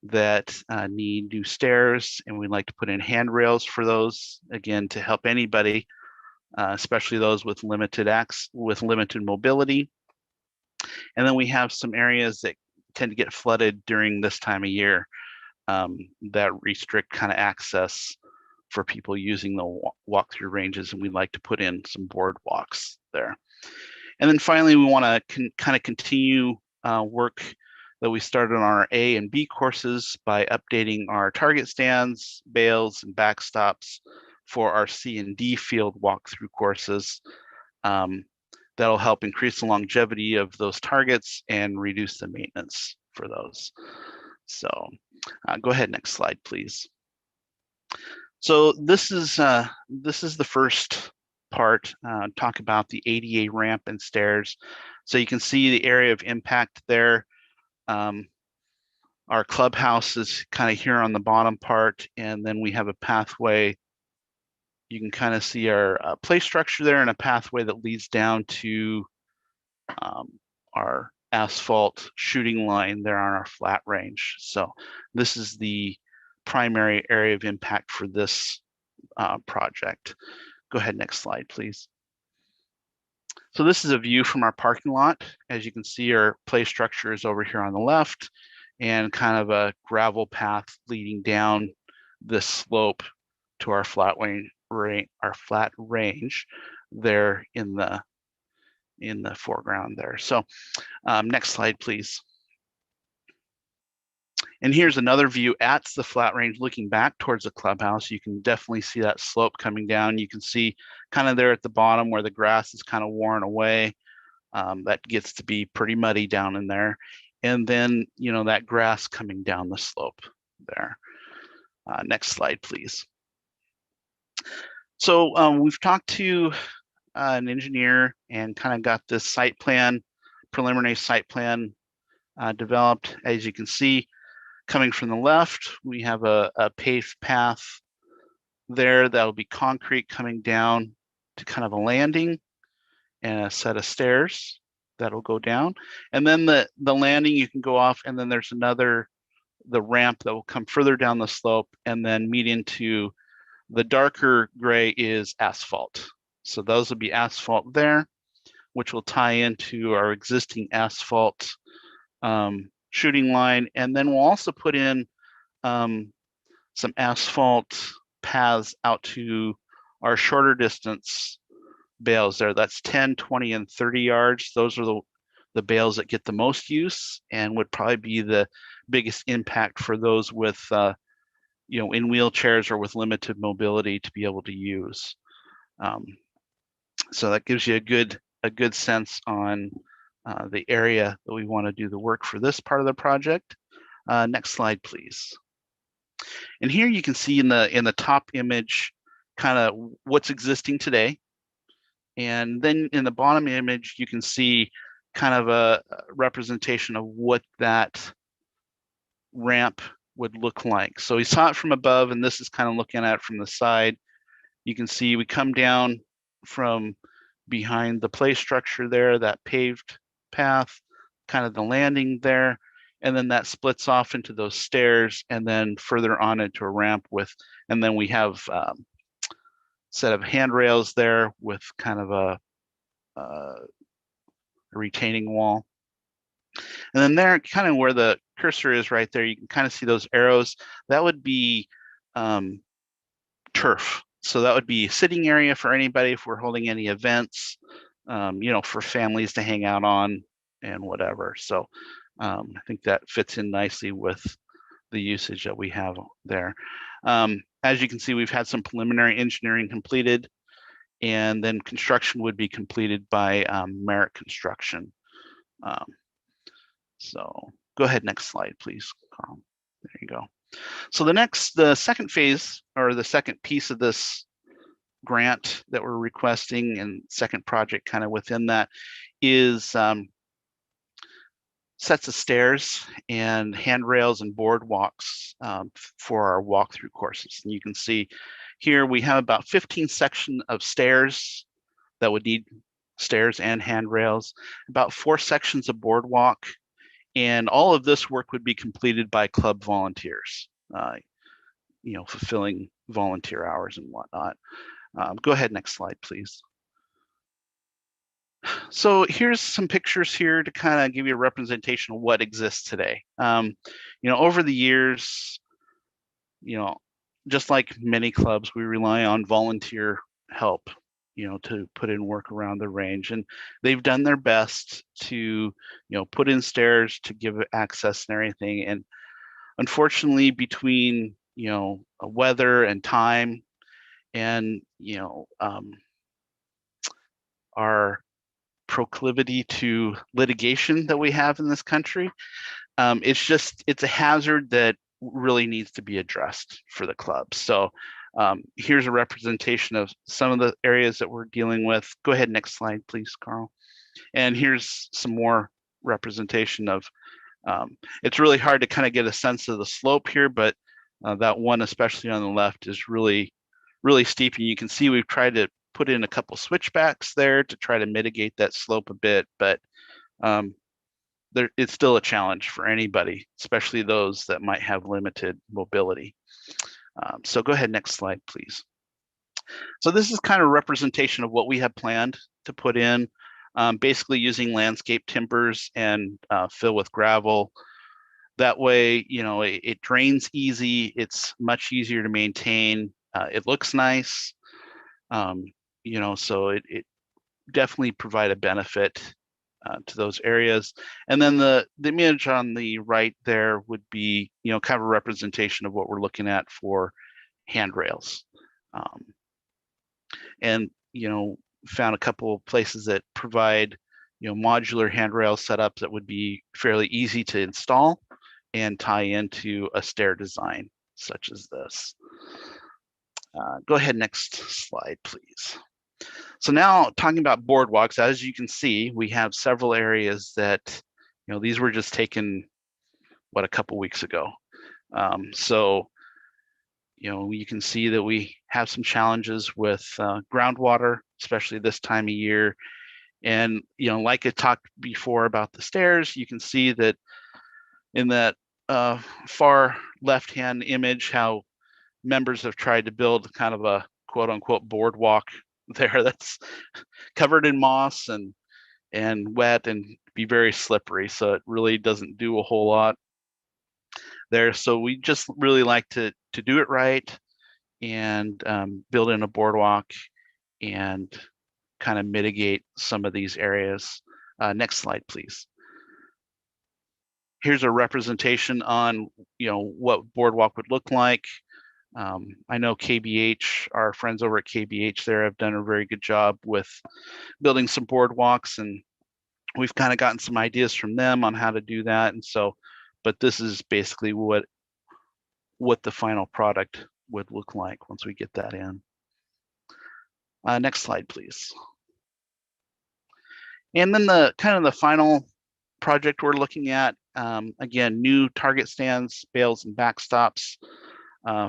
that need new stairs, and we'd like to put in handrails for those, again, to help anybody, especially those with limited mobility. And then we have some areas that tend to get flooded during this time of year that restrict kind of access for people using the walk-through ranges, and we'd like to put in some boardwalks there. And then finally, we want to kind of continue work that we started on our A and B courses by updating our target stands, bales, and backstops for our C and D field walkthrough courses. That'll help increase the longevity of those targets and reduce the maintenance for those. So go ahead, next slide, please. So this is the first part, talk about the ADA ramp and stairs. So you can see the area of impact there. Our clubhouse is kind of here on the bottom part, and then we have a pathway. You can kind of see our play structure there and a pathway that leads down to our asphalt shooting line there on our flat range. So this is the primary area of impact for this project. Go ahead, next slide, please. So this is a view from our parking lot. As you can see, our play structure is over here on the left, and kind of a gravel path leading down this slope to our flat range there in the foreground there. So next slide, please. And here's another view at the flat range looking back towards the clubhouse. You can definitely see that slope coming down. You can see kind of there at the bottom where the grass is kind of worn away. That gets to be pretty muddy down in there. And then, you know, that grass coming down the slope there. Next slide, please. So we've talked to an engineer and kind of got this site plan, preliminary site plan developed. As you can see, coming from the left, we have a paved path there that'll be concrete coming down to kind of a landing and a set of stairs that'll go down. And then the landing, you can go off, and then there's the ramp that will come further down the slope and then meet into the darker gray is asphalt. So those will be asphalt there, which will tie into our existing asphalt shooting line. And then we'll also put in some asphalt paths out to our shorter distance bales there. That's 10, 20, and 30 yards. Those are the bales that get the most use and would probably be the biggest impact for those with, you know, in wheelchairs or with limited mobility to be able to use. So that gives you a good sense on the area that we want to do the work for this part of the project. Next slide, please. And here you can see in the top image kind of what's existing today. And then in the bottom image, you can see kind of a representation of what that ramp would look like. So we saw it from above, and this is kind of looking at it from the side. You can see we come down from behind the play structure there, that paved path, kind of the landing there, and then that splits off into those stairs and then further on into a ramp with, and then we have set of handrails there with kind of a retaining wall. And then there, kind of where the cursor is right there, you can kind of see those arrows. That would be turf. So that would be a sitting area for anybody if we're holding any events, you know, for families to hang out on and whatever. So I think that fits in nicely with the usage that we have there. As you can see, we've had some preliminary engineering completed, and then construction would be completed by Merit Construction. So go ahead, next slide, please, Carl. There you go. So the second phase, or the second piece of this grant that we're requesting, and second project kind of within that, is sets of stairs and handrails and boardwalks for our walkthrough courses. And you can see here we have about 15 sections of stairs that would need stairs and handrails, about 4 sections of boardwalk, and all of this work would be completed by club volunteers, you know, fulfilling volunteer hours and whatnot. Go ahead, next slide, please. So here's some pictures here to kind of give you a representation of what exists today. You know, over the years, you know, just like many clubs, we rely on volunteer help, you know, to put in work around the range, and they've done their best to, you know, put in stairs to give access and everything. And unfortunately, between, you know, weather and time, and, you know, our proclivity to litigation that we have in this country, it's a hazard that really needs to be addressed for the club. So here's a representation of some of the areas that we're dealing with. Go ahead, next slide, please, Carl. And here's some more representation of, it's really hard to kind of get a sense of the slope here, but that one, especially on the left, is really, really steep. And you can see we've tried to put in a couple switchbacks there to try to mitigate that slope a bit, but it's still a challenge for anybody, especially those that might have limited mobility. So go ahead, next slide, please. So this is kind of a representation of what we have planned to put in. basically using landscape timbers and fill with gravel. That way, it drains easy. It's much easier to maintain. It looks nice. So it definitely provide a benefit to those areas. And then the image on the right there would be, kind of a representation of what we're looking at for handrails. And, found a couple of places that provide, modular handrail setups that would be fairly easy to install and tie into a stair design such as this. Go ahead, next slide, please. So now talking about boardwalks, as you can see, we have several areas that, these were just taken, a couple weeks ago. You can see that we have some challenges with groundwater, especially this time of year. And, like I talked before about the stairs, you can see that in that far left-hand image, how members have tried to build kind of a quote unquote boardwalk there that's covered in moss and wet and be very slippery. So it really doesn't do a whole lot there. So we just really like to do it right and build in a boardwalk and kind of mitigate some of these areas. Next slide, please. Here's a representation on, what boardwalk would look like. I know KBH, our friends over at KBH there have done a very good job with building some boardwalks, and we've kind of gotten some ideas from them on how to do that. And so, but this is basically what the final product would look like once we get that in. Next slide, please. And then the kind of the final project we're looking at, again, new target stands, bales, and backstops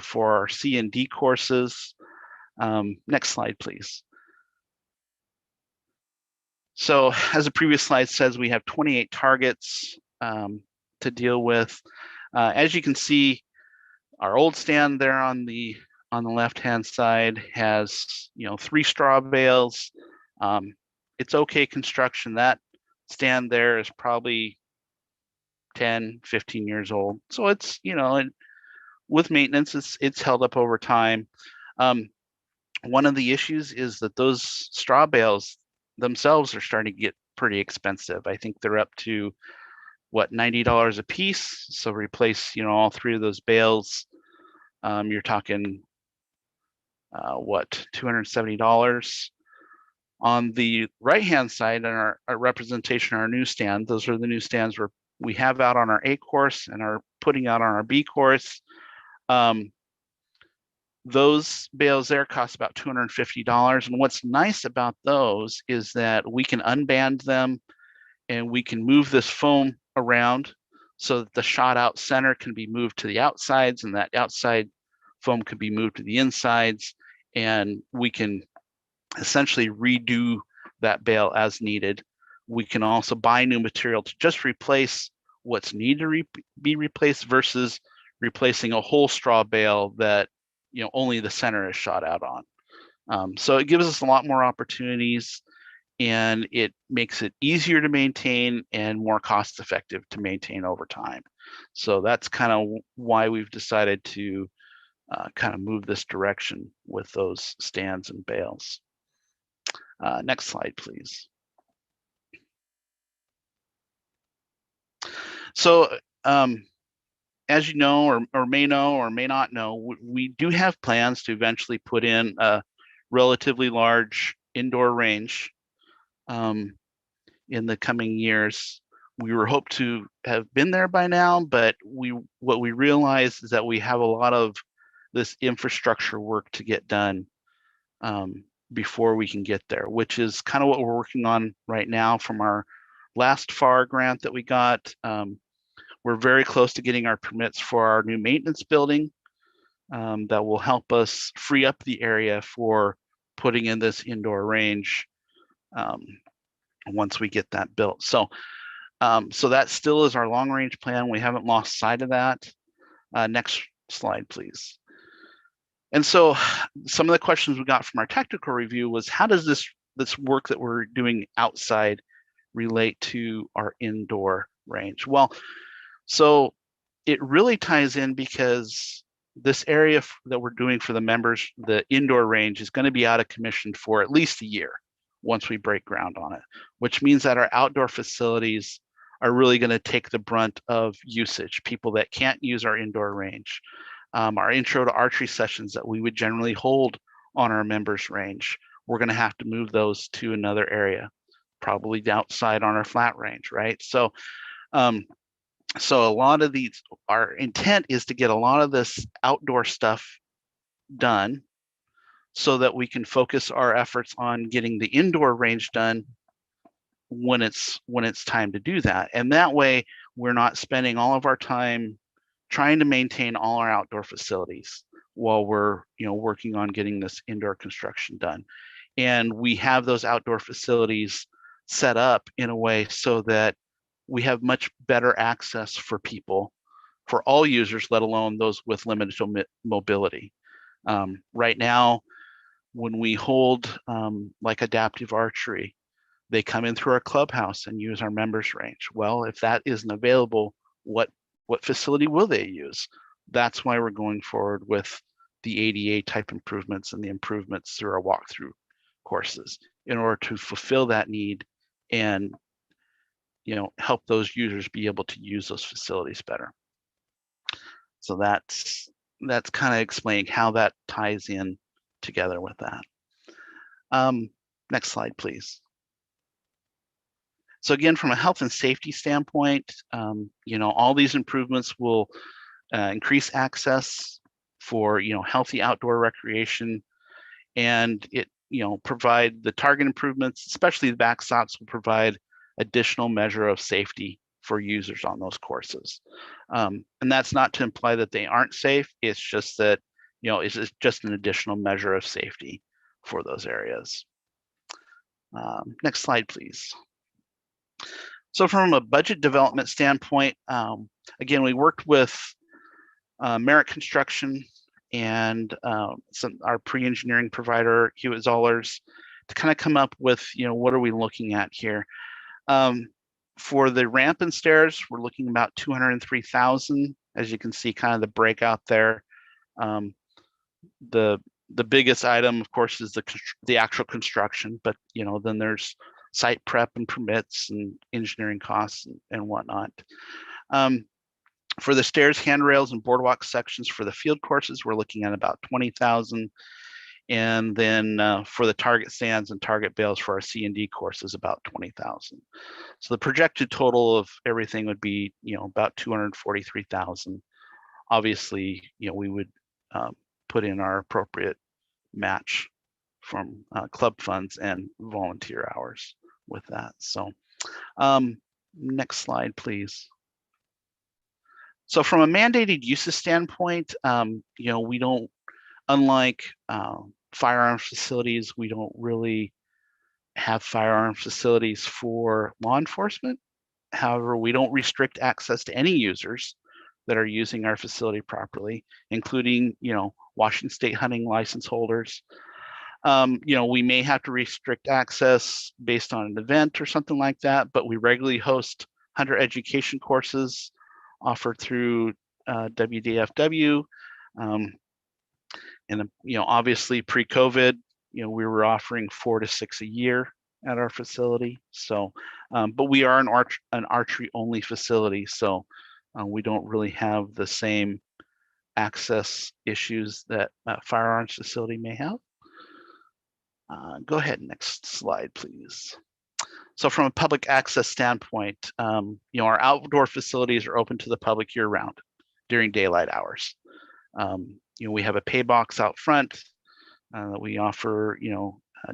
for our C and D courses. Next slide, please. So as the previous slide says, we have 28 targets to deal with. As you can see, our old stand there on the left-hand side has 3 straw bales. It's okay construction. That stand there is probably 10, 15 years old. So it's, with maintenance, it's held up over time. One of the issues is that those straw bales themselves are starting to get pretty expensive. I think they're up to $90 a piece. So replace, all 3 of those bales. You're talking $270. On the right-hand side, on our representation, our new stand, those are the new stands we have out on our A course and are putting out on our B course. Those bales there cost about $250. And what's nice about those is that we can unband them and we can move this foam around so that the shot out center can be moved to the outsides and that outside foam can be moved to the insides. And we can essentially redo that bale as needed. We can also buy new material to just replace what's needed to be replaced versus replacing a whole straw bale that only the center is shot out on. So it gives us a lot more opportunities, and it makes it easier to maintain and more cost effective to maintain over time. So that's kind of why we've decided to kind of move this direction with those stands and bales. Next slide, please. So as you know, or may know, or may not know, we do have plans to eventually put in a relatively large indoor range in the coming years. We were hoped to have been there by now, but what we realized is that we have a lot of this infrastructure work to get done before we can get there, which is kind of what we're working on right now from our last FARR grant that we got. We're very close to getting our permits for our new maintenance building that will help us free up the area for putting in this indoor range once we get that built. So that still is our long range plan. We haven't lost sight of that. Next slide, please. And so some of the questions we got from our technical review was, how does this this work that we're doing outside relate to our indoor range? Well, so it really ties in because this area that we're doing for the members, the indoor range, is going to be out of commission for at least a year once we break ground on it, which means that our outdoor facilities are really going to take the brunt of usage. People that can't use our indoor range, our intro to archery sessions that we would generally hold on our members range, we're going to have to move those to another area, probably outside on our flat range, right? So so a lot of these, our intent is to get a lot of this outdoor stuff done so that we can focus our efforts on getting the indoor range done when it's time to do that. And that way we're not spending all of our time trying to maintain all our outdoor facilities while we're working on getting this indoor construction done. And we have those outdoor facilities set up in a way so that we have much better access for people, for all users, let alone those with limited mobility. Right now, when we hold like adaptive archery, they come in through our clubhouse and use our members range. Well, if that isn't available, what facility will they use? That's why we're going forward with the ADA type improvements and the improvements through our walkthrough courses in order to fulfill that need and help those users be able to use those facilities better. So that's kind of explaining how that ties in together with that. Next slide, please. So again, from a health and safety standpoint, all these improvements will increase access for healthy outdoor recreation, and it provide the target improvements, especially the backstops, will provide additional measure of safety for users on those courses. And that's not to imply that they aren't safe. It's just that, it's just an additional measure of safety for those areas. Next slide, please. So from a budget development standpoint, again, we worked with Merit Construction and our pre-engineering provider, Hewitt Zollers, to kind of come up with, what are we looking at here? For the ramp and stairs, we're looking about $203,000. As you can see, kind of the breakout there. The biggest item, of course, is the actual construction, but then there's site prep and permits and engineering costs and whatnot. For the stairs, handrails, and boardwalk sections for the field courses, we're looking at about $20,000. And then for the target stands and target bales for our C&D courses, about $20,000. So the projected total of everything would be, about $243,000. Obviously, we would put in our appropriate match from club funds and volunteer hours with that. So next slide, please. So from a mandated uses standpoint, we don't, unlike firearms facilities, we don't really have firearms facilities for law enforcement. However, we don't restrict access to any users that are using our facility properly, including, Washington State hunting license holders. We may have to restrict access based on an event or something like that, but we regularly host hunter education courses offered through WDFW. And obviously pre-COVID, we were offering 4 to 6 a year at our facility. So, but we are an archery only facility, so we don't really have the same access issues that a firearms facility may have. Go ahead, next slide, please. So from a public access standpoint, our outdoor facilities are open to the public year round during daylight hours. We have a pay box out front that we offer,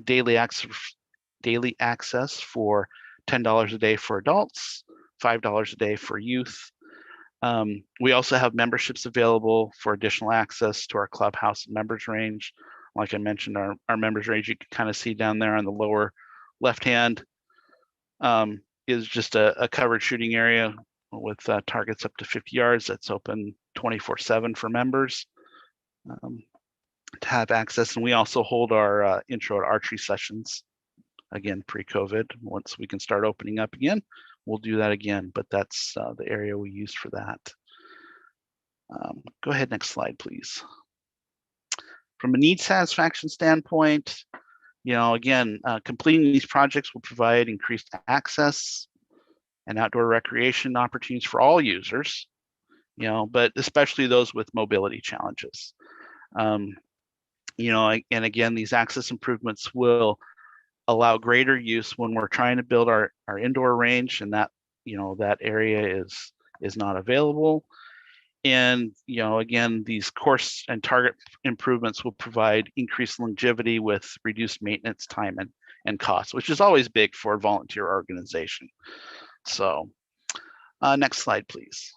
daily access for $10 a day for adults, $5 a day for youth. We also have memberships available for additional access to our clubhouse and members range. Like I mentioned, our members range, you can kind of see down there on the lower left hand, is just a covered shooting area with targets up to 50 yards. That's open 24/7 for members to have access. And we also hold our intro to archery sessions again, pre-COVID. Once we can start opening up again, we'll do that again, but that's the area we use for that. Go ahead, next slide, please. From a need satisfaction standpoint, again, completing these projects will provide increased access and outdoor recreation opportunities for all users, but especially those with mobility challenges. And again, these access improvements will allow greater use when we're trying to build our indoor range, and that that area is not available. And again, these course and target improvements will provide increased longevity with reduced maintenance time and costs, which is always big for a volunteer organization. So next slide, please.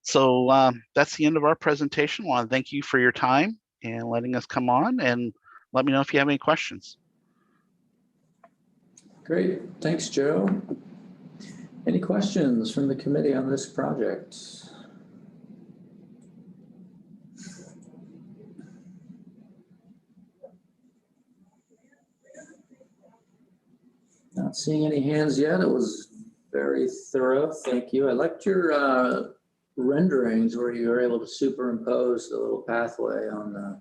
So that's the end of our presentation. I want to thank you for your time and letting us come on, and let me know if you have any questions. Great, thanks, Joe. Any questions from the committee on this project? Not seeing any hands yet. It was very thorough. Thank you. I liked your renderings where you were able to superimpose the little pathway on the,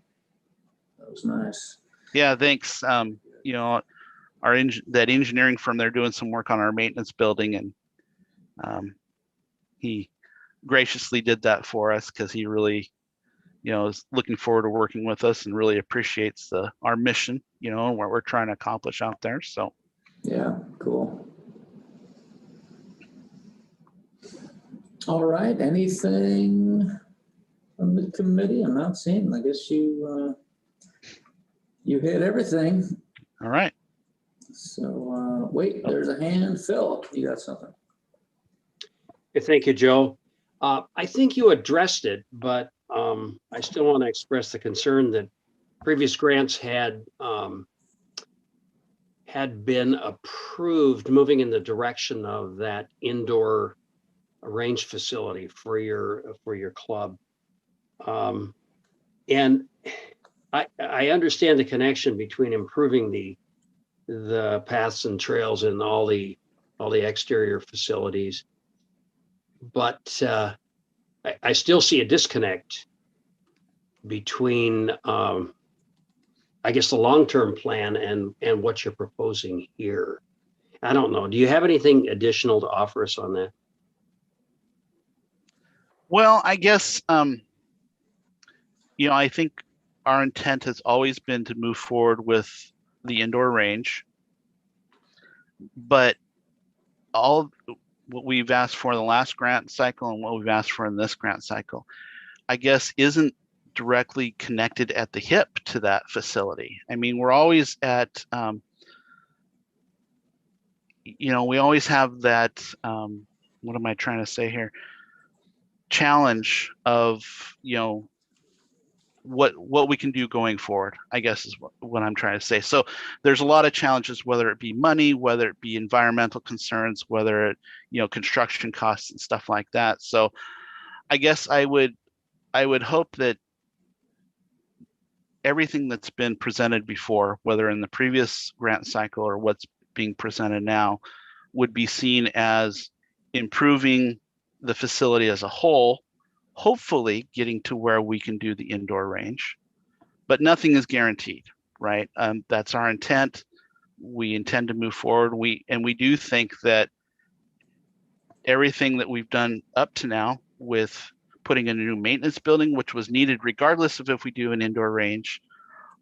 that was nice. Yeah, thanks. That engineering firm, they're doing some work on our maintenance building, and he graciously did that for us because he really, is looking forward to working with us and really appreciates our mission, and what we're trying to accomplish out there. So. Yeah, cool. All right, anything from the committee? I'm not seeing. I guess you hit everything. All right. So wait, there's a hand. Phil, you got something? Thank you, Joe. I think you addressed it, but I still want to express the concern that previous grants had been approved moving in the direction of that indoor range facility for your club. And I understand the connection between improving the paths and trails and all the exterior facilities, but I still see a disconnect between I guess the long-term plan and what you're proposing here. I don't know. Do you have anything additional to offer us on that? Well, I guess, I think our intent has always been to move forward with the indoor range, but all what we've asked for in the last grant cycle and what we've asked for in this grant cycle, I guess, isn't directly connected at the hip to that facility. I mean, we're always at, we always have that, what am I trying to say here? Challenge of, what we can do going forward, I guess is what I'm trying to say. So there's a lot of challenges, whether it be money, whether it be environmental concerns, whether it, construction costs and stuff like that. So I guess I would hope that everything that's been presented before, whether in the previous grant cycle or what's being presented now, would be seen as improving the facility as a whole, hopefully getting to where we can do the indoor range, but nothing is guaranteed, right? That's our intent. We intend to move forward. We do think that everything that we've done up to now with putting in a new maintenance building, which was needed regardless of if we do an indoor range,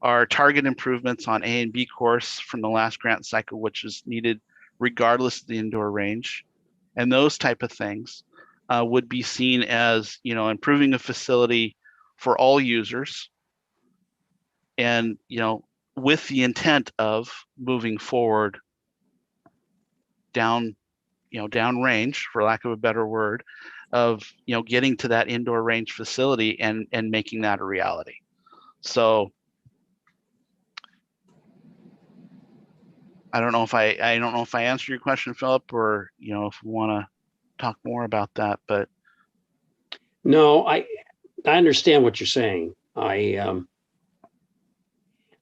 our target improvements on A and B course from the last grant cycle, which is needed regardless of the indoor range, and those type of things would be seen as, improving a facility for all users, and, with the intent of moving forward down range, for lack of a better word, of, getting to that indoor range facility and making that a reality. So I don't know if I answered your question, Philip, or, if you want to talk more about that, but. No, I understand what you're saying. I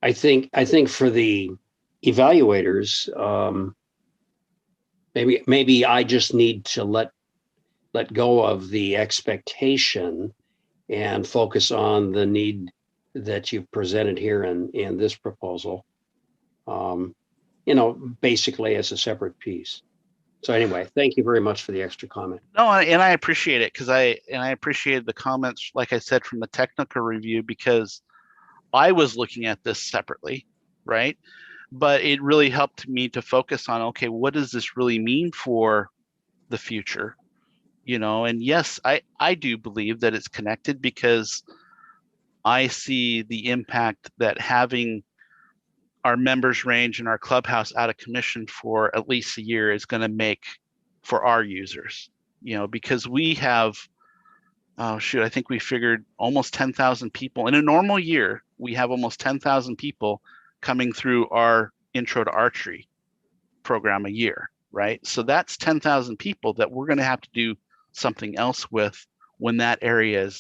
I think for the evaluators, maybe I just need to let go of the expectation and focus on the need that you've presented here in this proposal. Basically as a separate piece. So anyway, thank you very much for the extra comment. No, and I appreciate it because I appreciated the comments, like I said, from the technical review, because I was looking at this separately, right? But it really helped me to focus on, okay, what does this really mean for the future? And yes, I do believe that it's connected, because I see the impact that having our members range and our clubhouse out of commission for at least a year is going to make for our users, because we have, I think we figured almost 10,000 people in a normal year. We have almost 10,000 people coming through our intro to archery program a year, right? So that's 10,000 people that we're going to have to do something else with when that area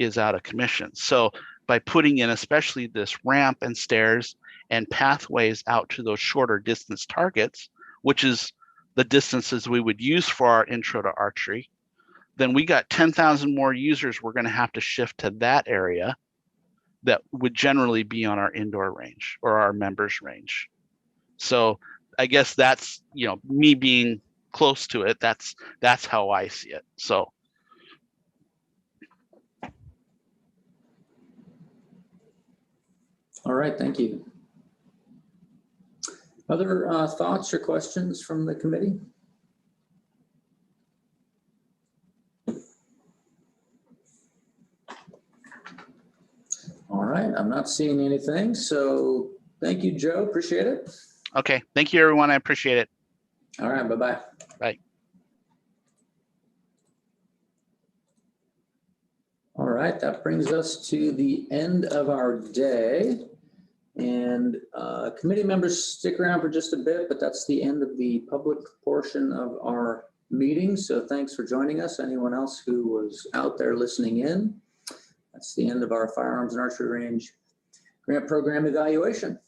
is out of commission. So by putting in especially this ramp and stairs and pathways out to those shorter distance targets, which is the distances we would use for our intro to archery, then we got 10,000 more users we're going to have to shift to that area that would generally be on our indoor range or our members range. So I guess that's, me being close to it, that's how I see it. So. All right, thank you. Other thoughts or questions from the committee? All right, I'm not seeing anything. So thank you, Joe. Appreciate it. Okay, thank you, everyone. I appreciate it. All right, bye-bye. Bye. All right, that brings us to the end of our day. And committee members, stick around for just a bit, but that's the end of the public portion of our meeting. So thanks for joining us. Anyone else who was out there listening in, that's the end of our firearms and archery range grant program evaluation.